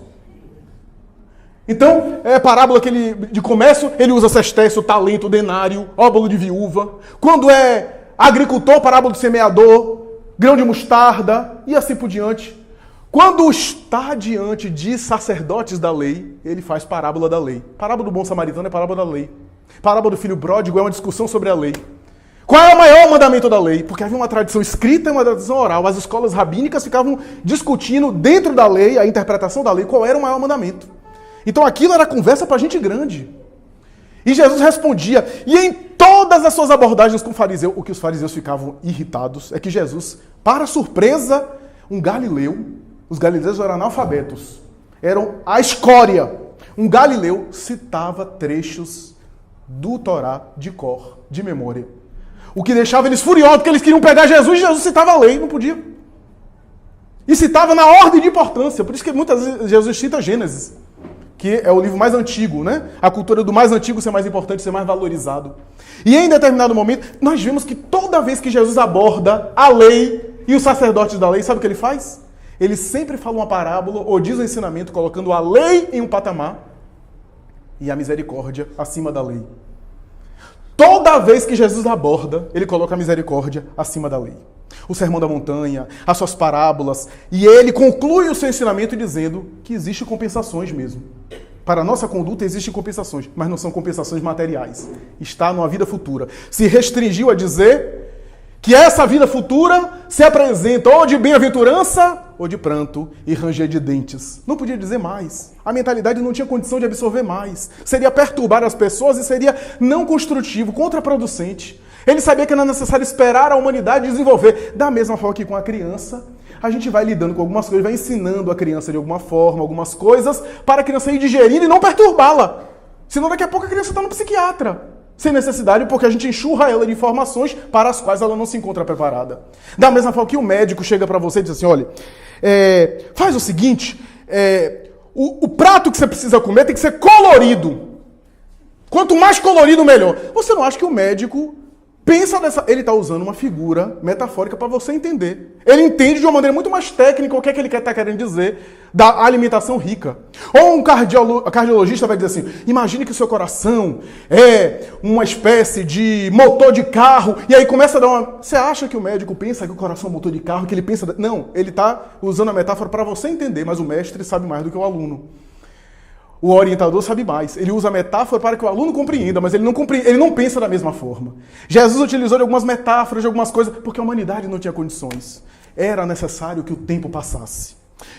Então, parábola de comércio, ele usa sestésio, talento, denário, óbolo de viúva. Quando é agricultor, parábola de semeador, grão de mostarda, e assim por diante. Quando está diante de sacerdotes da lei, ele faz parábola da lei. Parábola do bom samaritano é parábola da lei. Parábola do filho pródigo é uma discussão sobre a lei. Qual é o maior mandamento da lei? Porque havia uma tradição escrita e uma tradição oral. As escolas rabínicas ficavam discutindo dentro da lei, a interpretação da lei, qual era o maior mandamento. Então aquilo era conversa para gente grande. E Jesus respondia. E em todas as suas abordagens com o fariseu, o que os fariseus ficavam irritados é que Jesus, para surpresa, um galileu, os galileus eram analfabetos, eram a escória. Um galileu citava trechos do Torá de cor, de memória. O que deixava eles furiosos, porque eles queriam pegar Jesus e Jesus citava a lei, não podia. E citava na ordem de importância, por isso que muitas vezes Jesus cita Gênesis, que é o livro mais antigo, né? A cultura do mais antigo ser mais importante, ser mais valorizado. E em determinado momento, nós vemos que toda vez que Jesus aborda a lei e os sacerdotes da lei, sabe o que ele faz? Ele sempre fala uma parábola ou diz um ensinamento colocando a lei em um patamar e a misericórdia acima da lei. Toda vez que Jesus aborda, ele coloca a misericórdia acima da lei. O Sermão da Montanha, as suas parábolas, e ele conclui o seu ensinamento dizendo que existem compensações mesmo. Para a nossa conduta existem compensações, mas não são compensações materiais. Está numa vida futura. Se restringiu a dizer que essa vida futura se apresenta ou de bem-aventurança ou de pranto e ranger de dentes. Não podia dizer mais. A mentalidade não tinha condição de absorver mais. Seria perturbar as pessoas e seria não construtivo, contraproducente. Ele sabia que era necessário esperar a humanidade desenvolver. Da mesma forma que com a criança, a gente vai lidando com algumas coisas, vai ensinando a criança de alguma forma, algumas coisas, para a criança ir digerindo e não perturbá-la. Senão daqui a pouco a criança está no psiquiatra. Sem necessidade, porque a gente enxurra ela de informações para as quais ela não se encontra preparada. Da mesma forma que o médico chega para você e diz assim, olha, faz o seguinte, o prato que você precisa comer tem que ser colorido. Quanto mais colorido, melhor. Você não acha que o médico pensa nessa... Ele está usando uma figura metafórica para você entender. Ele entende de uma maneira muito mais técnica o que é que ele está querendo dizer da alimentação rica. Ou um cardiologista vai dizer assim, imagine que o seu coração é uma espécie de motor de carro, e aí começa a dar uma... Você acha que o médico pensa que o coração é um motor de carro, que ele pensa... Não, ele está usando a metáfora para você entender, mas o mestre sabe mais do que o aluno. O orientador sabe mais. Ele usa a metáfora para que o aluno compreenda, mas ele não pensa da mesma forma. Jesus utilizou de algumas metáforas, de algumas coisas, porque a humanidade não tinha condições. Era necessário que o tempo passasse,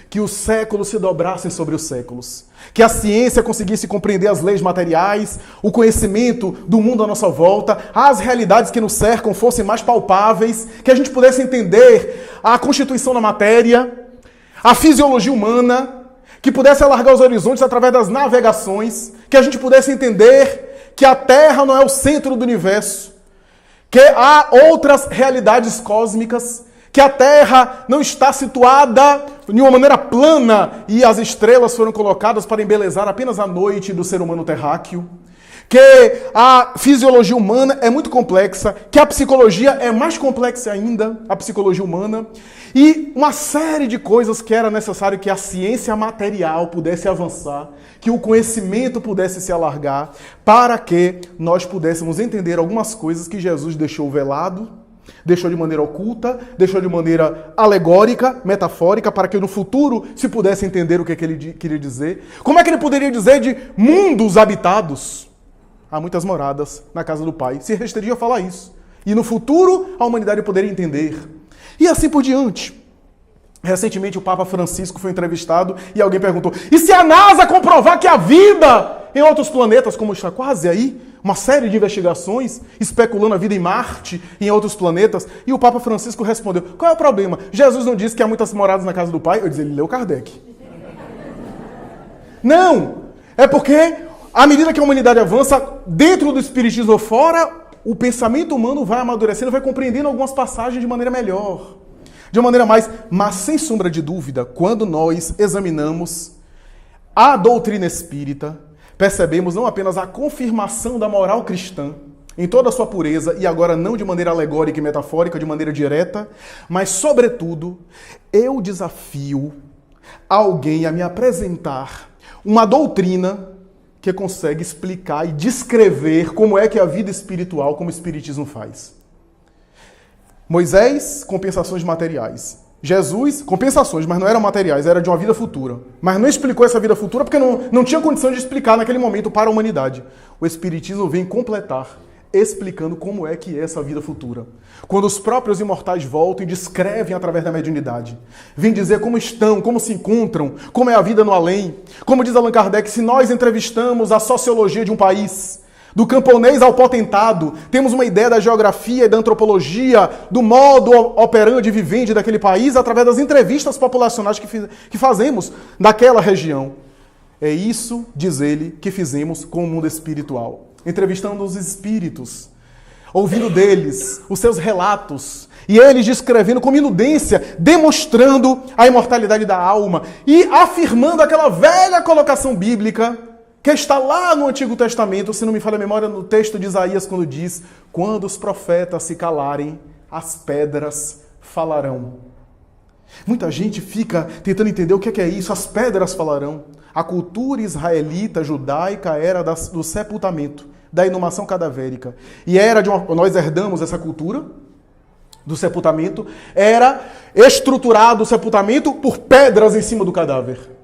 que os séculos se dobrassem sobre os séculos, que a ciência conseguisse compreender as leis materiais, o conhecimento do mundo à nossa volta, as realidades que nos cercam fossem mais palpáveis, que a gente pudesse entender a constituição da matéria, a fisiologia humana, que pudesse alargar os horizontes através das navegações, que a gente pudesse entender que a Terra não é o centro do universo, que há outras realidades cósmicas, que a Terra não está situada de uma maneira plana e as estrelas foram colocadas para embelezar apenas a noite do ser humano terráqueo, que a fisiologia humana é muito complexa, que a psicologia é mais complexa ainda, a psicologia humana, e uma série de coisas que era necessário que a ciência material pudesse avançar, que o conhecimento pudesse se alargar, para que nós pudéssemos entender algumas coisas que Jesus deixou velado, deixou de maneira oculta, deixou de maneira alegórica, metafórica, para que no futuro se pudesse entender o que ele queria dizer. Como é que ele poderia dizer de mundos habitados? Há muitas moradas na casa do Pai. Se restringia a falar isso. E no futuro, a humanidade poderia entender. E assim por diante. Recentemente, o Papa Francisco foi entrevistado e alguém perguntou, e se a NASA comprovar que a vida em outros planetas, como está quase aí, uma série de investigações especulando a vida em Marte e em outros planetas. E o Papa Francisco respondeu, qual é o problema? Jesus não disse que há muitas moradas na casa do Pai? Eu disse, ele leu Kardec. Não! É porque, à medida que a humanidade avança, dentro do espiritismo ou fora, o pensamento humano vai amadurecendo, vai compreendendo algumas passagens de maneira melhor. De uma maneira mais... Mas, sem sombra de dúvida, quando nós examinamos a doutrina espírita, percebemos não apenas a confirmação da moral cristã, em toda a sua pureza, e agora não de maneira alegórica e metafórica, de maneira direta, mas, sobretudo, eu desafio alguém a me apresentar uma doutrina que consegue explicar e descrever como é que a vida espiritual, como o espiritismo faz. Moisés, compensações materiais. Jesus, compensações, mas não eram materiais, era de uma vida futura. Mas não explicou essa vida futura porque não tinha condição de explicar naquele momento para a humanidade. O Espiritismo vem completar, explicando como é que é essa vida futura. Quando os próprios imortais voltam e descrevem através da mediunidade. Vem dizer como estão, como se encontram, como é a vida no além. Como diz Allan Kardec, se nós entrevistamos a sociologia de um país, do camponês ao potentado, temos uma ideia da geografia e da antropologia, do modo operandi vivendi daquele país, através das entrevistas populacionais que fazemos naquela região. É isso, diz ele, que fizemos com o mundo espiritual. Entrevistando os espíritos, ouvindo deles os seus relatos, e eles descrevendo com minudência, demonstrando a imortalidade da alma e afirmando aquela velha colocação bíblica que está lá no Antigo Testamento, se não me falha a memória, no texto de Isaías, quando diz: quando os profetas se calarem, as pedras falarão. Muita gente fica tentando entender o que é isso, as pedras falarão. A cultura israelita, judaica, era do sepultamento, da inumação cadavérica. E era nós herdamos essa cultura do sepultamento, era estruturado o sepultamento por pedras em cima do cadáver.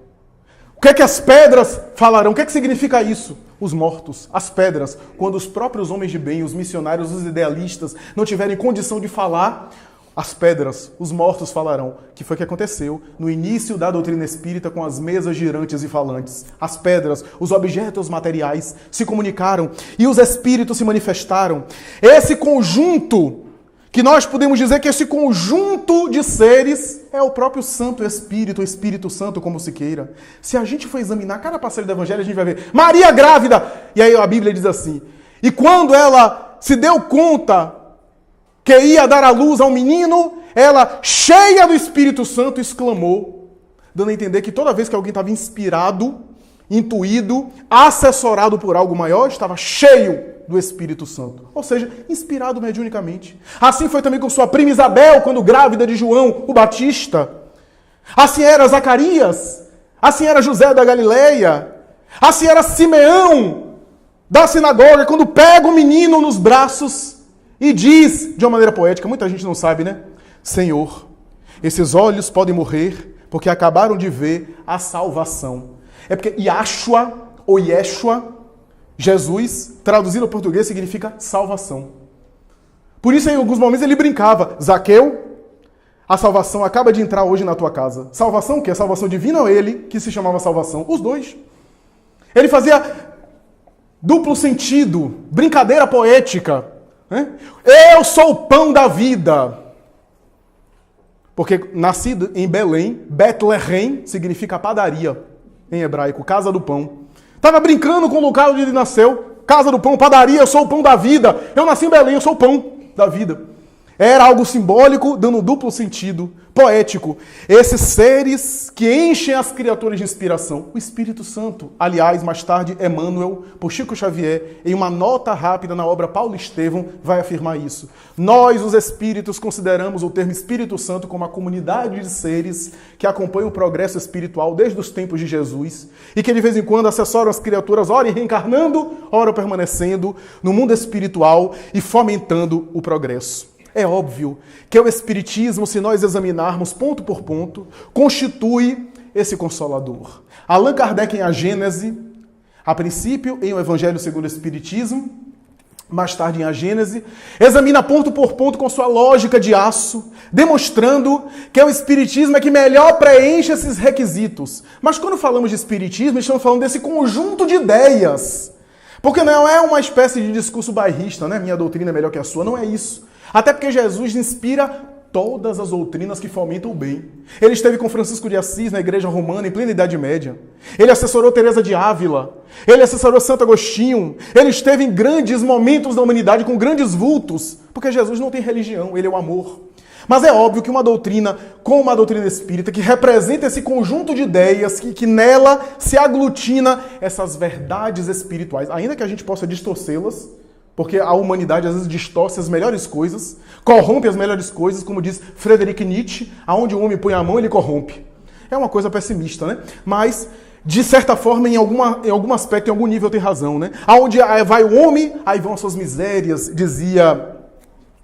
O que é que as pedras falarão? O que é que significa isso? Os mortos, as pedras. Quando os próprios homens de bem, os missionários, os idealistas, não tiverem condição de falar, as pedras, os mortos falarão. Que foi o que aconteceu no início da doutrina espírita com as mesas girantes e falantes. As pedras, os objetos materiais se comunicaram e os espíritos se manifestaram. Esse conjunto, que nós podemos dizer que esse conjunto de seres é o próprio Santo Espírito, o Espírito Santo, como se queira. Se a gente for examinar cada passagem do Evangelho, a gente vai ver Maria grávida. E aí a Bíblia diz assim: e quando ela se deu conta que ia dar à luz a um menino, ela, cheia do Espírito Santo, exclamou, dando a entender que toda vez que alguém estava inspirado, intuído, assessorado por algo maior, estava cheio do Espírito Santo. Ou seja, inspirado mediunicamente. Assim foi também com sua prima Isabel, quando grávida de João o Batista. Assim era Zacarias. Assim era José da Galileia. Assim era Simeão da sinagoga, quando pega o menino nos braços e diz, de uma maneira poética, muita gente não sabe, né? Senhor, esses olhos podem morrer porque acabaram de ver a salvação. É porque Yahshua ou Yeshua, Jesus, traduzido ao português, significa salvação. Por isso, em alguns momentos, ele brincava: Zaqueu, a salvação acaba de entrar hoje na tua casa. Salvação o quê? Salvação divina ou ele, que se chamava salvação? Os dois. Ele fazia duplo sentido, brincadeira poética. Né? Eu sou o pão da vida. Porque nascido em Belém, Betlehem significa padaria, em hebraico, casa do pão. Estava brincando com o local onde ele nasceu. Casa do pão, padaria, eu sou o pão da vida. Eu nasci em Belém, eu sou o pão da vida. Era algo simbólico, dando duplo sentido, poético. Esses seres que enchem as criaturas de inspiração. O Espírito Santo, aliás, mais tarde, Emmanuel, por Chico Xavier, em uma nota rápida na obra Paulo Estevão, vai afirmar isso. Nós, os espíritos, consideramos o termo Espírito Santo como a comunidade de seres que acompanham o progresso espiritual desde os tempos de Jesus e que de vez em quando assessoram as criaturas, ora reencarnando, ora permanecendo no mundo espiritual e fomentando o progresso. É óbvio que o Espiritismo, se nós examinarmos ponto por ponto, constitui esse Consolador. Allan Kardec, em A Gênese, a princípio, em O Evangelho segundo o Espiritismo, mais tarde em A Gênese, examina ponto por ponto com sua lógica de aço, demonstrando que o Espiritismo é que melhor preenche esses requisitos. Mas quando falamos de Espiritismo, estamos falando desse conjunto de ideias. Porque não é uma espécie de discurso bairrista, né? Minha doutrina é melhor que a sua, não é isso. Até porque Jesus inspira todas as doutrinas que fomentam o bem. Ele esteve com Francisco de Assis na Igreja Romana em plena Idade Média. Ele assessorou Teresa de Ávila. Ele assessorou Santo Agostinho. Ele esteve em grandes momentos da humanidade com grandes vultos, porque Jesus não tem religião, ele é o amor. Mas é óbvio que uma doutrina, como a doutrina espírita, que representa esse conjunto de ideias, que nela se aglutina essas verdades espirituais, ainda que a gente possa distorcê-las, porque a humanidade às vezes distorce as melhores coisas, corrompe as melhores coisas, como diz Friedrich Nietzsche, aonde o homem põe a mão, ele corrompe. É uma coisa pessimista, né? Mas, de certa forma, em algum aspecto, em algum nível, tem razão, né? Aonde vai o homem, aí vão as suas misérias, dizia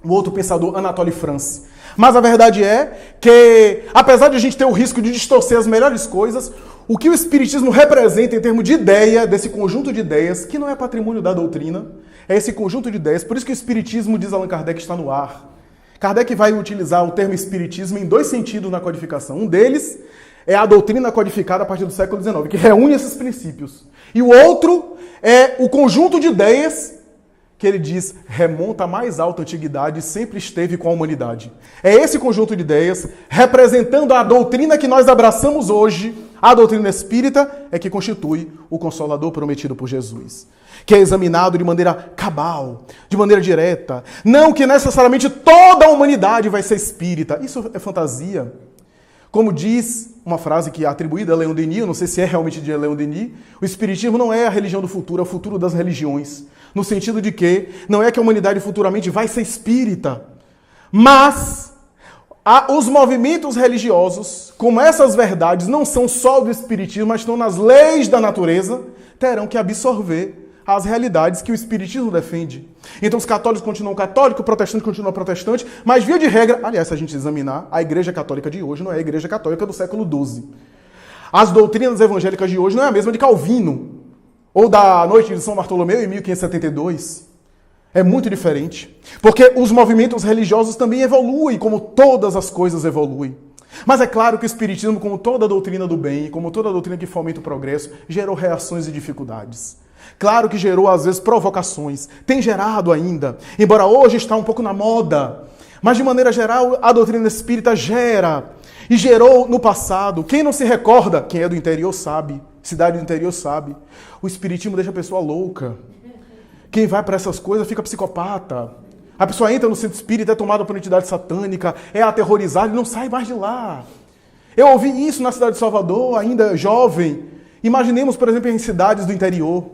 o outro pensador Anatole France. Mas a verdade é que, apesar de a gente ter o risco de distorcer as melhores coisas, o que o Espiritismo representa em termos de ideia, desse conjunto de ideias, que não é patrimônio da doutrina, é esse conjunto de ideias. Por isso que o Espiritismo, diz Allan Kardec, está no ar. Kardec vai utilizar o termo Espiritismo em dois sentidos na codificação. Um deles é a doutrina codificada a partir do século XIX, que reúne esses princípios. E o outro é o conjunto de ideias que ele diz remonta à mais alta antiguidade e sempre esteve com a humanidade. É esse conjunto de ideias, representando a doutrina que nós abraçamos hoje, a doutrina espírita, é que constitui o Consolador prometido por Jesus, que é examinado de maneira cabal, de maneira direta. Não que necessariamente toda a humanidade vai ser espírita. Isso é fantasia. Como diz uma frase que é atribuída a Leon Denis, eu não sei se é realmente de Leon Denis, o Espiritismo não é a religião do futuro, é o futuro das religiões. No sentido de que não é que a humanidade futuramente vai ser espírita, mas os movimentos religiosos, como essas verdades não são só do Espiritismo, mas estão nas leis da natureza, terão que absorver as realidades que o Espiritismo defende. Então os católicos continuam católicos, o protestante continua protestante, mas via de regra, aliás, se a gente examinar, a Igreja Católica de hoje não é a Igreja Católica do século XII. As doutrinas evangélicas de hoje não é a mesma de Calvino, ou da Noite de São Bartolomeu em 1572. É muito diferente. Porque os movimentos religiosos também evoluem, como todas as coisas evoluem. Mas é claro que o Espiritismo, como toda a doutrina do bem, como toda a doutrina que fomenta o progresso, gerou reações e dificuldades. Claro que gerou, às vezes, provocações. Tem gerado ainda, embora hoje está um pouco na moda. Mas, de maneira geral, a doutrina espírita gera. E gerou no passado. Quem não se recorda, quem é do interior sabe, cidade do interior sabe, o Espiritismo deixa a pessoa louca. Quem vai para essas coisas fica psicopata. A pessoa entra no centro espírita, é tomada por entidade satânica, é aterrorizada e não sai mais de lá. Eu ouvi isso na cidade de Salvador, ainda jovem. Imaginemos, por exemplo, em cidades do interior.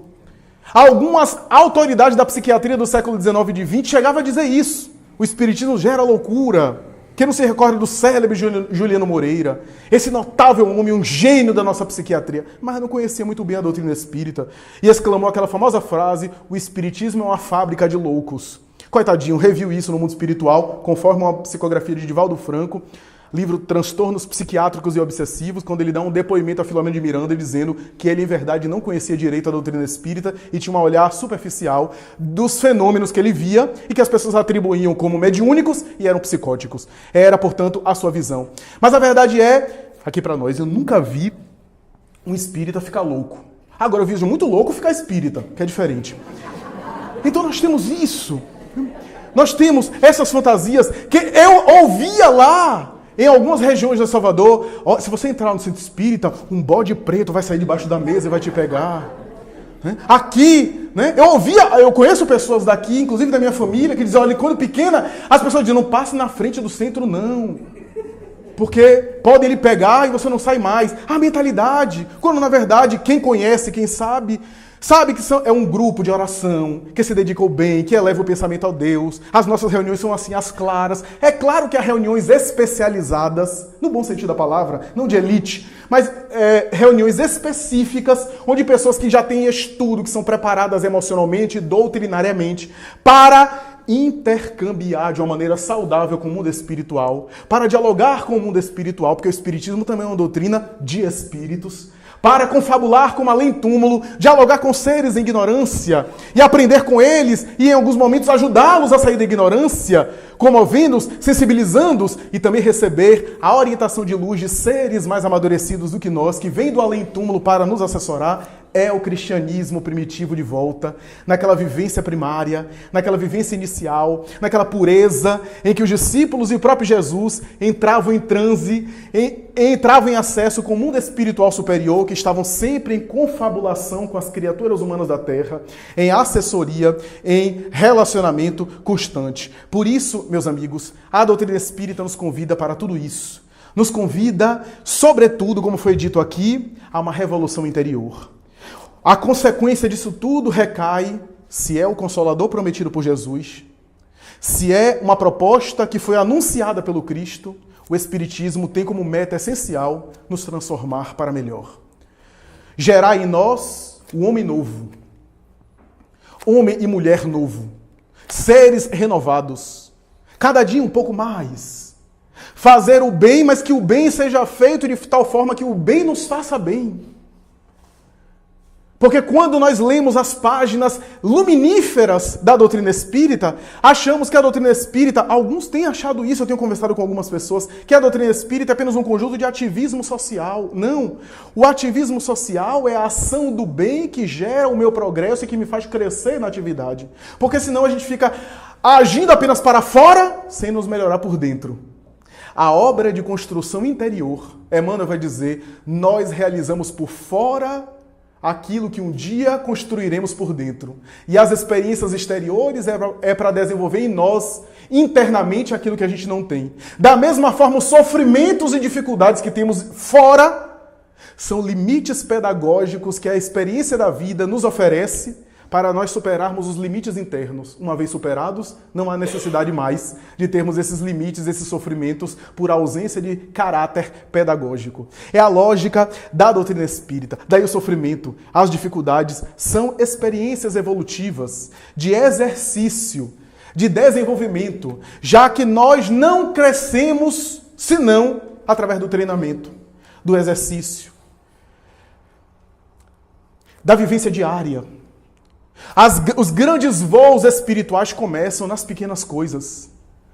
Algumas autoridades da psiquiatria do século XIX e XX chegavam a dizer isso. O Espiritismo gera loucura. Quem não se recorda do célebre Juliano Moreira, esse notável homem, um gênio da nossa psiquiatria, mas não conhecia muito bem a doutrina espírita, e exclamou aquela famosa frase, o Espiritismo é uma fábrica de loucos. Coitadinho, reviu isso no Mundo Espiritual, conforme uma psicografia de Divaldo Franco, livro Transtornos Psiquiátricos e Obsessivos, quando ele dá um depoimento a Filomeno de Miranda dizendo que ele, em verdade, não conhecia direito a doutrina espírita e tinha um olhar superficial dos fenômenos que ele via e que as pessoas atribuíam como mediúnicos e eram psicóticos. Era, portanto, a sua visão. Mas a verdade é, aqui para nós, eu nunca vi um espírita ficar louco. Agora eu vejo muito louco ficar espírita, que é diferente. Então nós temos isso. Nós temos essas fantasias que eu ouvia lá. Em algumas regiões de Salvador, se você entrar no centro espírita, um bode preto vai sair debaixo da mesa e vai te pegar. Aqui, né, eu conheço pessoas daqui, inclusive da minha família, que dizem, olha, quando pequena, as pessoas dizem, não passe na frente do centro, não. Porque podem lhe pegar e você não sai mais. A mentalidade, quando na verdade, quem conhece, quem sabe que é um grupo de oração, que se dedica ao bem, que eleva o pensamento a Deus. As nossas reuniões são assim, as claras. É claro que há reuniões especializadas, no bom sentido da palavra, não de elite, mas reuniões específicas, onde pessoas que já têm estudo, que são preparadas emocionalmente e doutrinariamente, para intercambiar de uma maneira saudável com o mundo espiritual, para dialogar com o mundo espiritual, porque o espiritismo também é uma doutrina de espíritos, para confabular como além-túmulo, dialogar com seres em ignorância e aprender com eles e em alguns momentos ajudá-los a sair da ignorância, comovendo-os, sensibilizando-os e também receber a orientação de luz de seres mais amadurecidos do que nós, que vêm do além-túmulo para nos assessorar, é o cristianismo primitivo de volta, naquela vivência primária, naquela vivência inicial, naquela pureza em que os discípulos e o próprio Jesus entravam em transe, entravam em acesso com o mundo espiritual superior, que estavam sempre em confabulação com as criaturas humanas da Terra, em assessoria, em relacionamento constante. Por isso, meus amigos, a doutrina espírita nos convida para tudo isso. Nos convida, sobretudo, como foi dito aqui, a uma revolução interior. A consequência disso tudo recai, se é o Consolador prometido por Jesus, se é uma proposta que foi anunciada pelo Cristo, o Espiritismo tem como meta essencial nos transformar para melhor. Gerar em nós o homem novo, homem e mulher novo, seres renovados, cada dia um pouco mais. Fazer o bem, mas que o bem seja feito de tal forma que o bem nos faça bem. Porque quando nós lemos as páginas luminíferas da doutrina espírita, achamos que a doutrina espírita, alguns têm achado isso, eu tenho conversado com algumas pessoas, que a doutrina espírita é apenas um conjunto de ativismo social. Não. O ativismo social é a ação do bem que gera o meu progresso e que me faz crescer na atividade. Porque senão a gente fica agindo apenas para fora, sem nos melhorar por dentro. A obra de construção interior, Emmanuel vai dizer, nós realizamos por fora aquilo que um dia construiremos por dentro. E as experiências exteriores é para desenvolver em nós, internamente, aquilo que a gente não tem. Da mesma forma, os sofrimentos e dificuldades que temos fora são limites pedagógicos que a experiência da vida nos oferece para nós superarmos os limites internos. Uma vez superados, não há necessidade mais de termos esses limites, esses sofrimentos, por ausência de caráter pedagógico. É a lógica da doutrina espírita. Daí o sofrimento, as dificuldades, são experiências evolutivas, de exercício, de desenvolvimento, já que nós não crescemos senão através do treinamento, do exercício, da vivência diária. Os grandes voos espirituais começam nas pequenas coisas,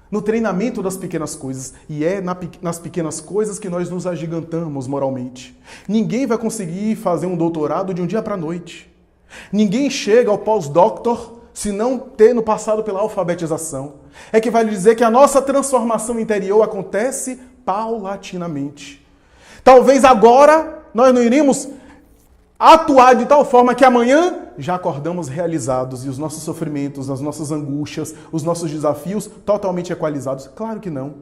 no treinamento das pequenas coisas. E é nas pequenas coisas que nós nos agigantamos moralmente. Ninguém vai conseguir fazer um doutorado de um dia para a noite. Ninguém chega ao pós-doctor se não tendo passado pela alfabetização. É que vai lhe dizer que a nossa transformação interior acontece paulatinamente. Talvez agora nós não iremos atuar de tal forma que amanhã já acordamos realizados e os nossos sofrimentos, as nossas angústias, os nossos desafios totalmente equalizados. Claro que não.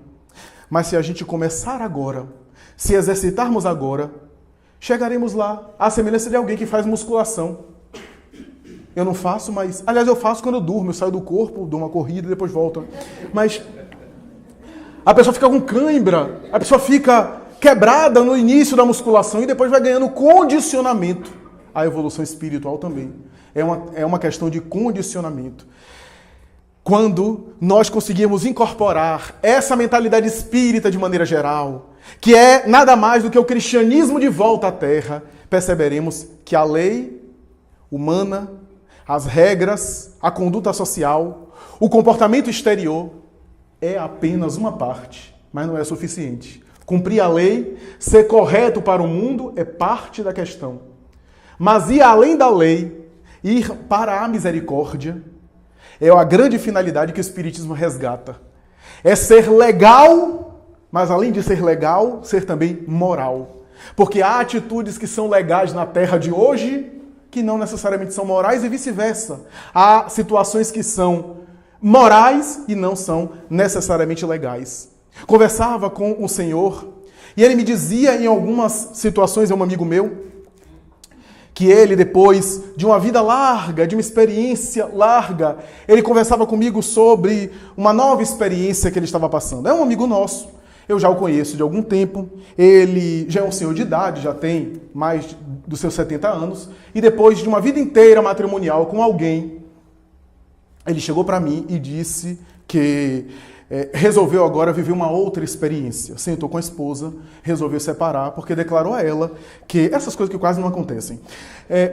Mas se a gente começar agora, se exercitarmos agora, chegaremos lá, à semelhança de alguém que faz musculação. Eu não faço, mas... Aliás, eu faço quando eu durmo, eu saio do corpo, dou uma corrida e depois volto. Mas a pessoa fica com cãibra, a pessoa fica quebrada no início da musculação e depois vai ganhando condicionamento. A evolução espiritual também. É uma questão de condicionamento. Quando nós conseguimos incorporar essa mentalidade espírita de maneira geral, que é nada mais do que o cristianismo de volta à Terra, perceberemos que a lei humana, as regras, a conduta social, o comportamento exterior é apenas uma parte, mas não é suficiente. Cumprir a lei, ser correto para o mundo é parte da questão. Mas ir além da lei, ir para a misericórdia, é a grande finalidade que o Espiritismo resgata. É ser legal, mas além de ser legal, ser também moral. Porque há atitudes que são legais na terra de hoje, que não necessariamente são morais e vice-versa. Há situações que são morais e não são necessariamente legais. Conversava com um senhor e ele me dizia em algumas situações, é um amigo meu, que ele, depois de uma vida larga, de uma experiência larga, ele conversava comigo sobre uma nova experiência que ele estava passando. É um amigo nosso, eu já o conheço de algum tempo, ele já é um senhor de idade, já tem mais dos seus 70 anos, e depois de uma vida inteira matrimonial com alguém, ele chegou para mim e disse que resolveu agora viver uma outra experiência. Sentou com a esposa, resolveu separar, porque declarou a ela que, essas coisas que quase não acontecem,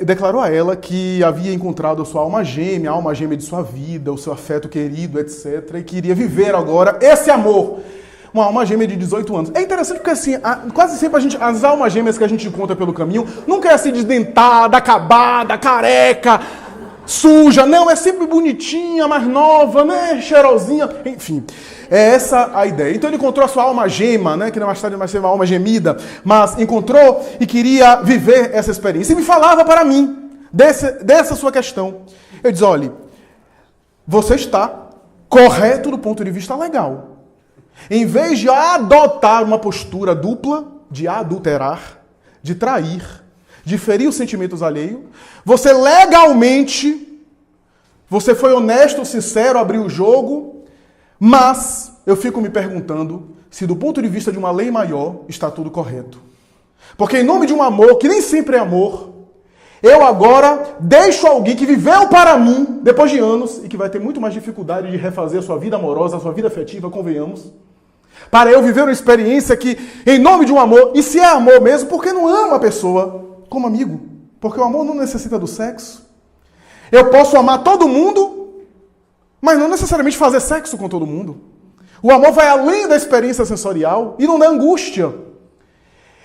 declarou a ela que havia encontrado a sua alma gêmea, a alma gêmea de sua vida, o seu afeto querido, etc. E queria viver agora esse amor. Uma alma gêmea de 18 anos. É interessante porque, assim, quase sempre as almas gêmeas que a gente encontra pelo caminho nunca é assim desdentada, acabada, careca, suja. Não, é sempre bonitinha, mais nova, né? Cheirosinha. Enfim, é essa a ideia. Então ele encontrou a sua alma gema, né? Que mais tarde vai ser uma alma gemida, mas encontrou e queria viver essa experiência. E me falava para mim dessa sua questão. Eu disse, olha, você está correto do ponto de vista legal. Em vez de adotar uma postura dupla, de adulterar, de trair, de ferir os sentimentos alheios, você legalmente, você foi honesto, sincero, abriu o jogo, mas eu fico me perguntando se do ponto de vista de uma lei maior está tudo correto. Porque em nome de um amor, que nem sempre é amor, eu agora deixo alguém que viveu para mim, depois de anos, e que vai ter muito mais dificuldade de refazer a sua vida amorosa, a sua vida afetiva, convenhamos, para eu viver uma experiência que, em nome de um amor, e se é amor mesmo, porque não amo a pessoa como amigo? Porque o amor não necessita do sexo. Eu posso amar todo mundo, mas não necessariamente fazer sexo com todo mundo. O amor vai além da experiência sensorial e não da angústia.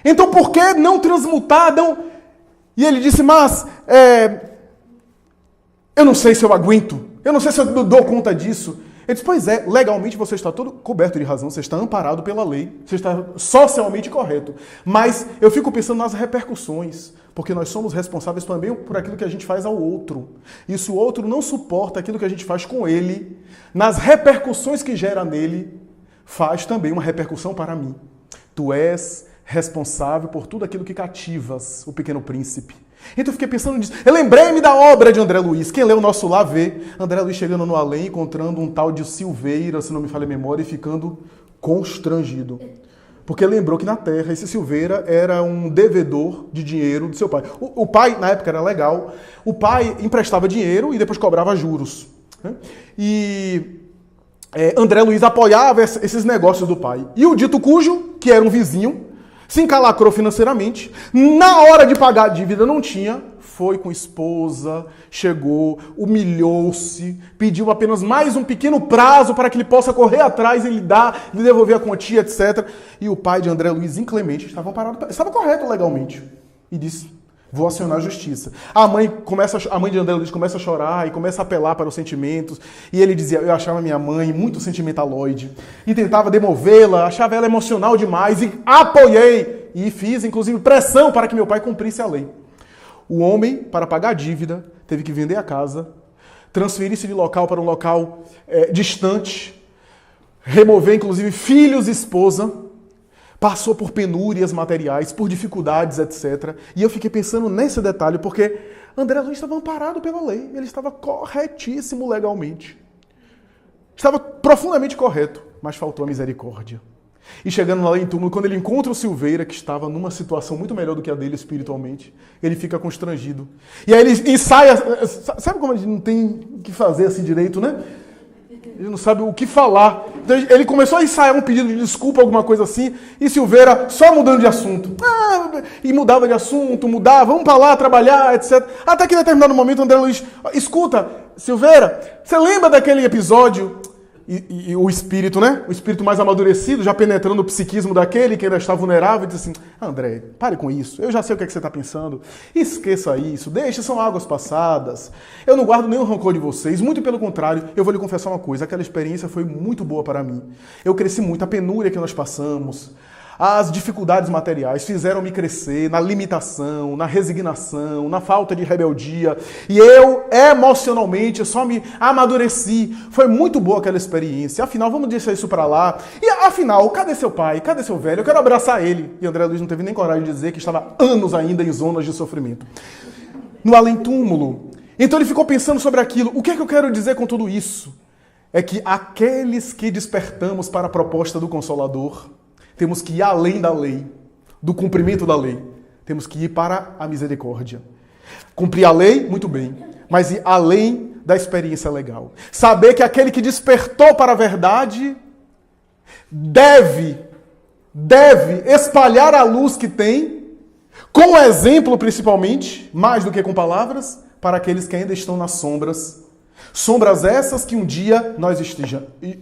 Então por que não transmutar? E ele disse, mas eu não sei se eu aguento, eu não sei se eu dou conta disso. Ele disse, pois é, legalmente você está todo coberto de razão, você está amparado pela lei, você está socialmente correto. Mas eu fico pensando nas repercussões, porque nós somos responsáveis também por aquilo que a gente faz ao outro. E se o outro não suporta aquilo que a gente faz com ele, nas repercussões que gera nele, faz também uma repercussão para mim. Tu és responsável por tudo aquilo que cativas o Pequeno Príncipe. Então eu fiquei pensando nisso. Eu lembrei-me da obra de André Luiz. Quem leu o nosso lá vê André Luiz chegando no além, encontrando um tal de Silveira, se não me falha a memória, e ficando constrangido. Porque lembrou que na Terra esse Silveira era um devedor de dinheiro do seu pai. O pai, na época, era legal. O pai emprestava dinheiro e depois cobrava juros. E André Luiz apoiava esses negócios do pai. E o dito cujo, que era um vizinho, se encalacrou financeiramente, na hora de pagar a dívida não tinha, foi com esposa, chegou, humilhou-se, pediu apenas mais um pequeno prazo para que ele possa correr atrás e lhe devolver a quantia, etc. E o pai de André Luiz, inclemente, estava correto legalmente. E disse, vou acionar a justiça. A mãe de André Luiz começa a chorar e começa a apelar para os sentimentos. E ele dizia, eu achava minha mãe muito sentimentaloide. E tentava demovê-la, achava ela emocional demais. E apoiei. E fiz, inclusive, pressão para que meu pai cumprisse a lei. O homem, para pagar a dívida, teve que vender a casa, transferir-se de local para um local distante, remover, inclusive, filhos e esposa. Passou por penúrias materiais, por dificuldades, etc. E eu fiquei pensando nesse detalhe, porque André Luiz estava amparado pela lei. Ele estava corretíssimo legalmente. Estava profundamente correto, mas faltou a misericórdia. E chegando lá em túmulo, quando ele encontra o Silveira, que estava numa situação muito melhor do que a dele espiritualmente, ele fica constrangido. E aí ele ensaia... Sabe como a gente não tem o que fazer assim direito, né? Ele não sabe o que falar. Então ele começou a ensaiar um pedido de desculpa, alguma coisa assim, e Silveira só mudando de assunto. E mudava de assunto, vamos para lá trabalhar, etc. Até que em determinado momento André Luiz, escuta, Silveira, você lembra daquele episódio? E o espírito, né? O espírito mais amadurecido, já penetrando o psiquismo daquele que ainda está vulnerável, diz assim, André, pare com isso, eu já sei o que é que você está pensando, esqueça isso, deixe, são águas passadas, eu não guardo nenhum rancor de vocês, muito pelo contrário, eu vou lhe confessar uma coisa, aquela experiência foi muito boa para mim, eu cresci muito, a penúria que nós passamos, as dificuldades materiais fizeram-me crescer na limitação, na resignação, na falta de rebeldia. E eu, emocionalmente, só me amadureci. Foi muito boa aquela experiência. Afinal, vamos deixar isso pra lá. E afinal, cadê seu pai? Cadê seu velho? Eu quero abraçar ele. E André Luiz não teve nem coragem de dizer que estava anos ainda em zonas de sofrimento. No além-túmulo. Então ele ficou pensando sobre aquilo. O que é que eu quero dizer com tudo isso? É que aqueles que despertamos para a proposta do Consolador, temos que ir além da lei, do cumprimento da lei. Temos que ir para a misericórdia. Cumprir a lei, muito bem, mas ir além da experiência legal. Saber que aquele que despertou para a verdade deve espalhar a luz que tem, com exemplo principalmente, mais do que com palavras, para aqueles que ainda estão nas sombras. Sombras essas que um dia nós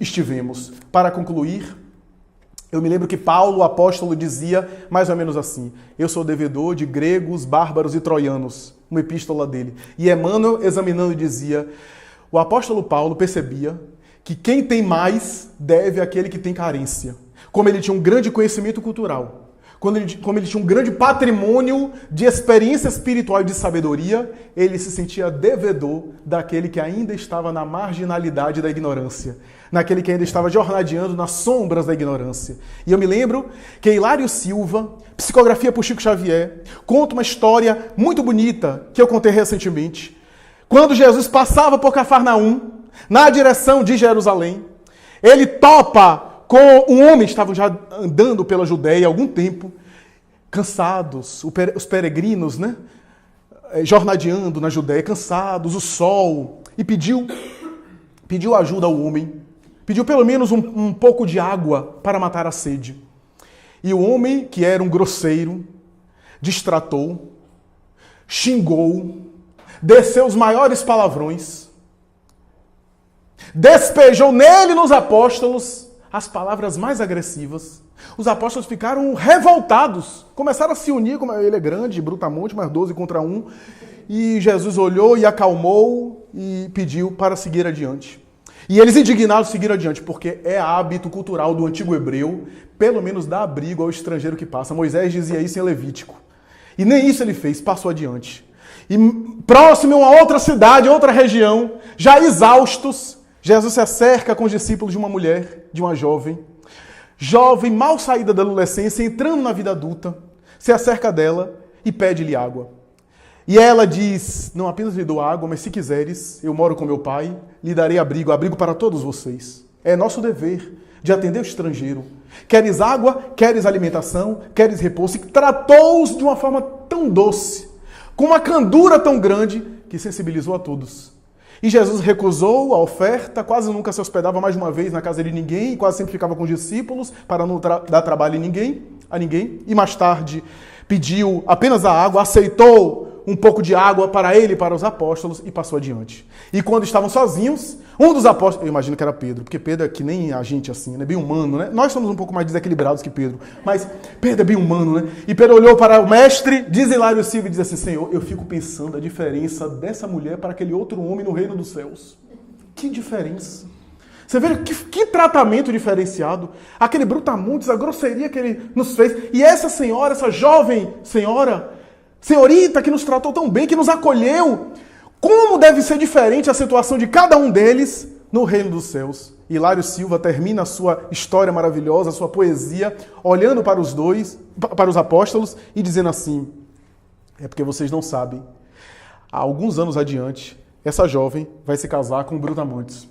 estivemos. Para concluir, eu me lembro que Paulo, o apóstolo, dizia mais ou menos assim: eu sou devedor de gregos, bárbaros e troianos, uma epístola dele. E Emmanuel, examinando, dizia: o apóstolo Paulo percebia que quem tem mais deve àquele que tem carência. Como ele tinha um grande conhecimento cultural, como ele tinha um grande patrimônio de experiência espiritual e de sabedoria, ele se sentia devedor daquele que ainda estava na marginalidade da ignorância, naquele que ainda estava jornadeando nas sombras da ignorância. E eu me lembro que Hilário Silva, psicografia por Chico Xavier, conta uma história muito bonita que eu contei recentemente. Quando Jesus passava por Cafarnaum, na direção de Jerusalém, ele topa com um homem, estavam já andando pela Judéia há algum tempo, cansados, os peregrinos, né? Jornadeando na Judéia, cansados, o sol, e pediu ajuda ao homem, pediu pelo menos um pouco de água para matar a sede. E o homem, que era um grosseiro, destratou, xingou, desceu os maiores palavrões, despejou nele e nos apóstolos as palavras mais agressivas. Os apóstolos ficaram revoltados, começaram a se unir, como ele é grande, brutamonte, mais 12 contra 1, e Jesus olhou e acalmou e pediu para seguir adiante. E eles, indignados, seguiram adiante, porque é hábito cultural do antigo hebreu, pelo menos dar abrigo ao estrangeiro que passa. Moisés dizia isso em Levítico. E nem isso ele fez, passou adiante. E próximo a uma outra cidade, outra região, já exaustos, Jesus se acerca com os discípulos de uma mulher, de uma jovem mal saída da adolescência, entrando na vida adulta, se acerca dela e pede-lhe água. E ela diz: não apenas lhe dou água, mas se quiseres, eu moro com meu pai, lhe darei abrigo para todos vocês. É nosso dever de atender o estrangeiro. Queres água, queres alimentação, queres repouso. E tratou-os de uma forma tão doce, com uma candura tão grande, que sensibilizou a todos. E Jesus recusou a oferta, quase nunca se hospedava mais de uma vez na casa de ninguém, quase sempre ficava com os discípulos para não dar trabalho a ninguém. E mais tarde pediu apenas a água, aceitou um pouco de água para ele e para os apóstolos e passou adiante. E quando estavam sozinhos, um dos apóstolos, eu imagino que era Pedro, porque Pedro é que nem a gente assim, né? Bem humano, né? Nós somos um pouco mais desequilibrados que Pedro, mas Pedro é bem humano, né? E Pedro olhou para o mestre, diz Hilário Silva, e diz assim: Senhor, eu fico pensando a diferença dessa mulher para aquele outro homem no reino dos céus. Que diferença! Você vê que tratamento diferenciado. Aquele brutamontes, a grosseria que ele nos fez. E essa senhora, essa jovem senhorita que nos tratou tão bem, que nos acolheu. Como deve ser diferente a situação de cada um deles no reino dos céus. Hilário Silva termina a sua história maravilhosa, a sua poesia, olhando para os apóstolos e dizendo assim: é porque vocês não sabem. Há alguns anos adiante, essa jovem vai se casar com um brutamontes.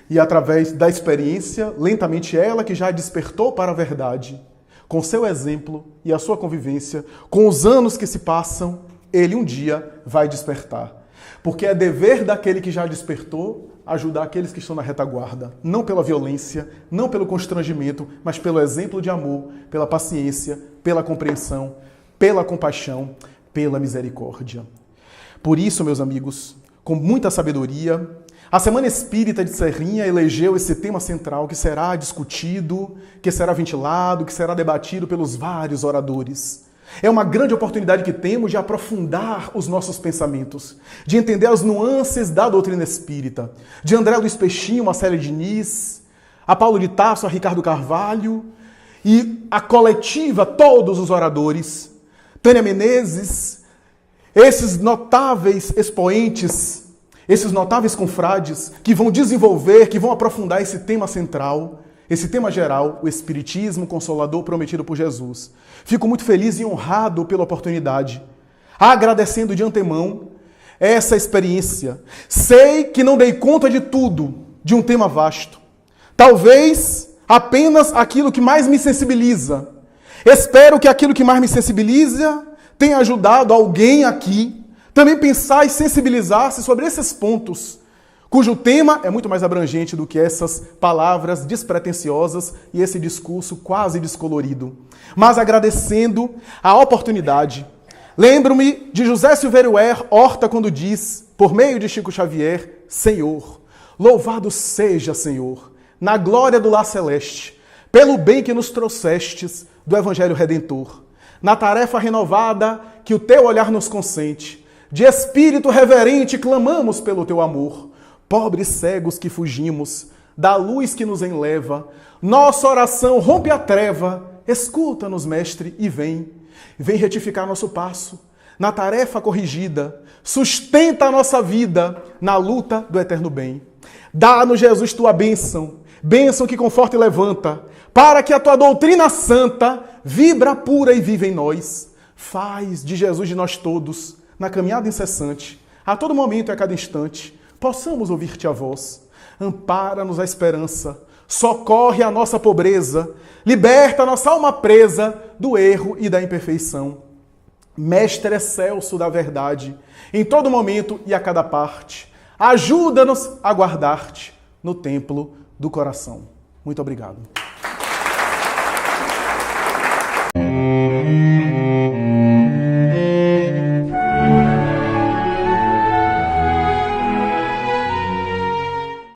E através da experiência, lentamente ela que já despertou para a verdade, com seu exemplo e a sua convivência, com os anos que se passam, ele um dia vai despertar. Porque é dever daquele que já despertou ajudar aqueles que estão na retaguarda. Não pela violência, não pelo constrangimento, mas pelo exemplo de amor, pela paciência, pela compreensão, pela compaixão, pela misericórdia. Por isso, meus amigos, com muita sabedoria, a Semana Espírita de Serrinha elegeu esse tema central que será discutido, que será ventilado, que será debatido pelos vários oradores. É uma grande oportunidade que temos de aprofundar os nossos pensamentos, de entender as nuances da doutrina espírita, de André Luiz Peixinho, Marcelo Diniz, a Paulo de Tarso, a Ricardo Carvalho e a coletiva, todos os oradores, Tânia Menezes, esses notáveis expoentes, esses notáveis confrades que vão desenvolver, que vão aprofundar esse tema central, esse tema geral, o Espiritismo Consolador prometido por Jesus. Fico muito feliz e honrado pela oportunidade, agradecendo de antemão essa experiência. Sei que não dei conta de tudo, de um tema vasto. Talvez apenas aquilo que mais me sensibiliza. Espero que aquilo que mais me sensibiliza tenha ajudado alguém aqui também pensar e sensibilizar-se sobre esses pontos, cujo tema é muito mais abrangente do que essas palavras despretensiosas e esse discurso quase descolorido. Mas agradecendo a oportunidade, lembro-me de José Silvério Horta quando diz, por meio de Chico Xavier, Senhor, louvado seja, Senhor, na glória do lar celeste, pelo bem que nos trouxestes do Evangelho Redentor, na tarefa renovada que o teu olhar nos consente, de espírito reverente clamamos pelo teu amor, pobres cegos que fugimos, da luz que nos enleva, nossa oração rompe a treva, escuta-nos, mestre, e vem retificar nosso passo, na tarefa corrigida, sustenta a nossa vida na luta do eterno bem. Dá-nos, Jesus, tua bênção, bênção que conforta e levanta, para que a tua doutrina santa vibra pura e viva em nós. Faz de Jesus de nós todos, na caminhada incessante, a todo momento e a cada instante, possamos ouvir-te a voz. Ampara-nos a esperança, socorre a nossa pobreza, liberta a nossa alma presa do erro e da imperfeição. Mestre excelso da verdade, em todo momento e a cada parte, ajuda-nos a guardar-te no templo do coração. Muito obrigado.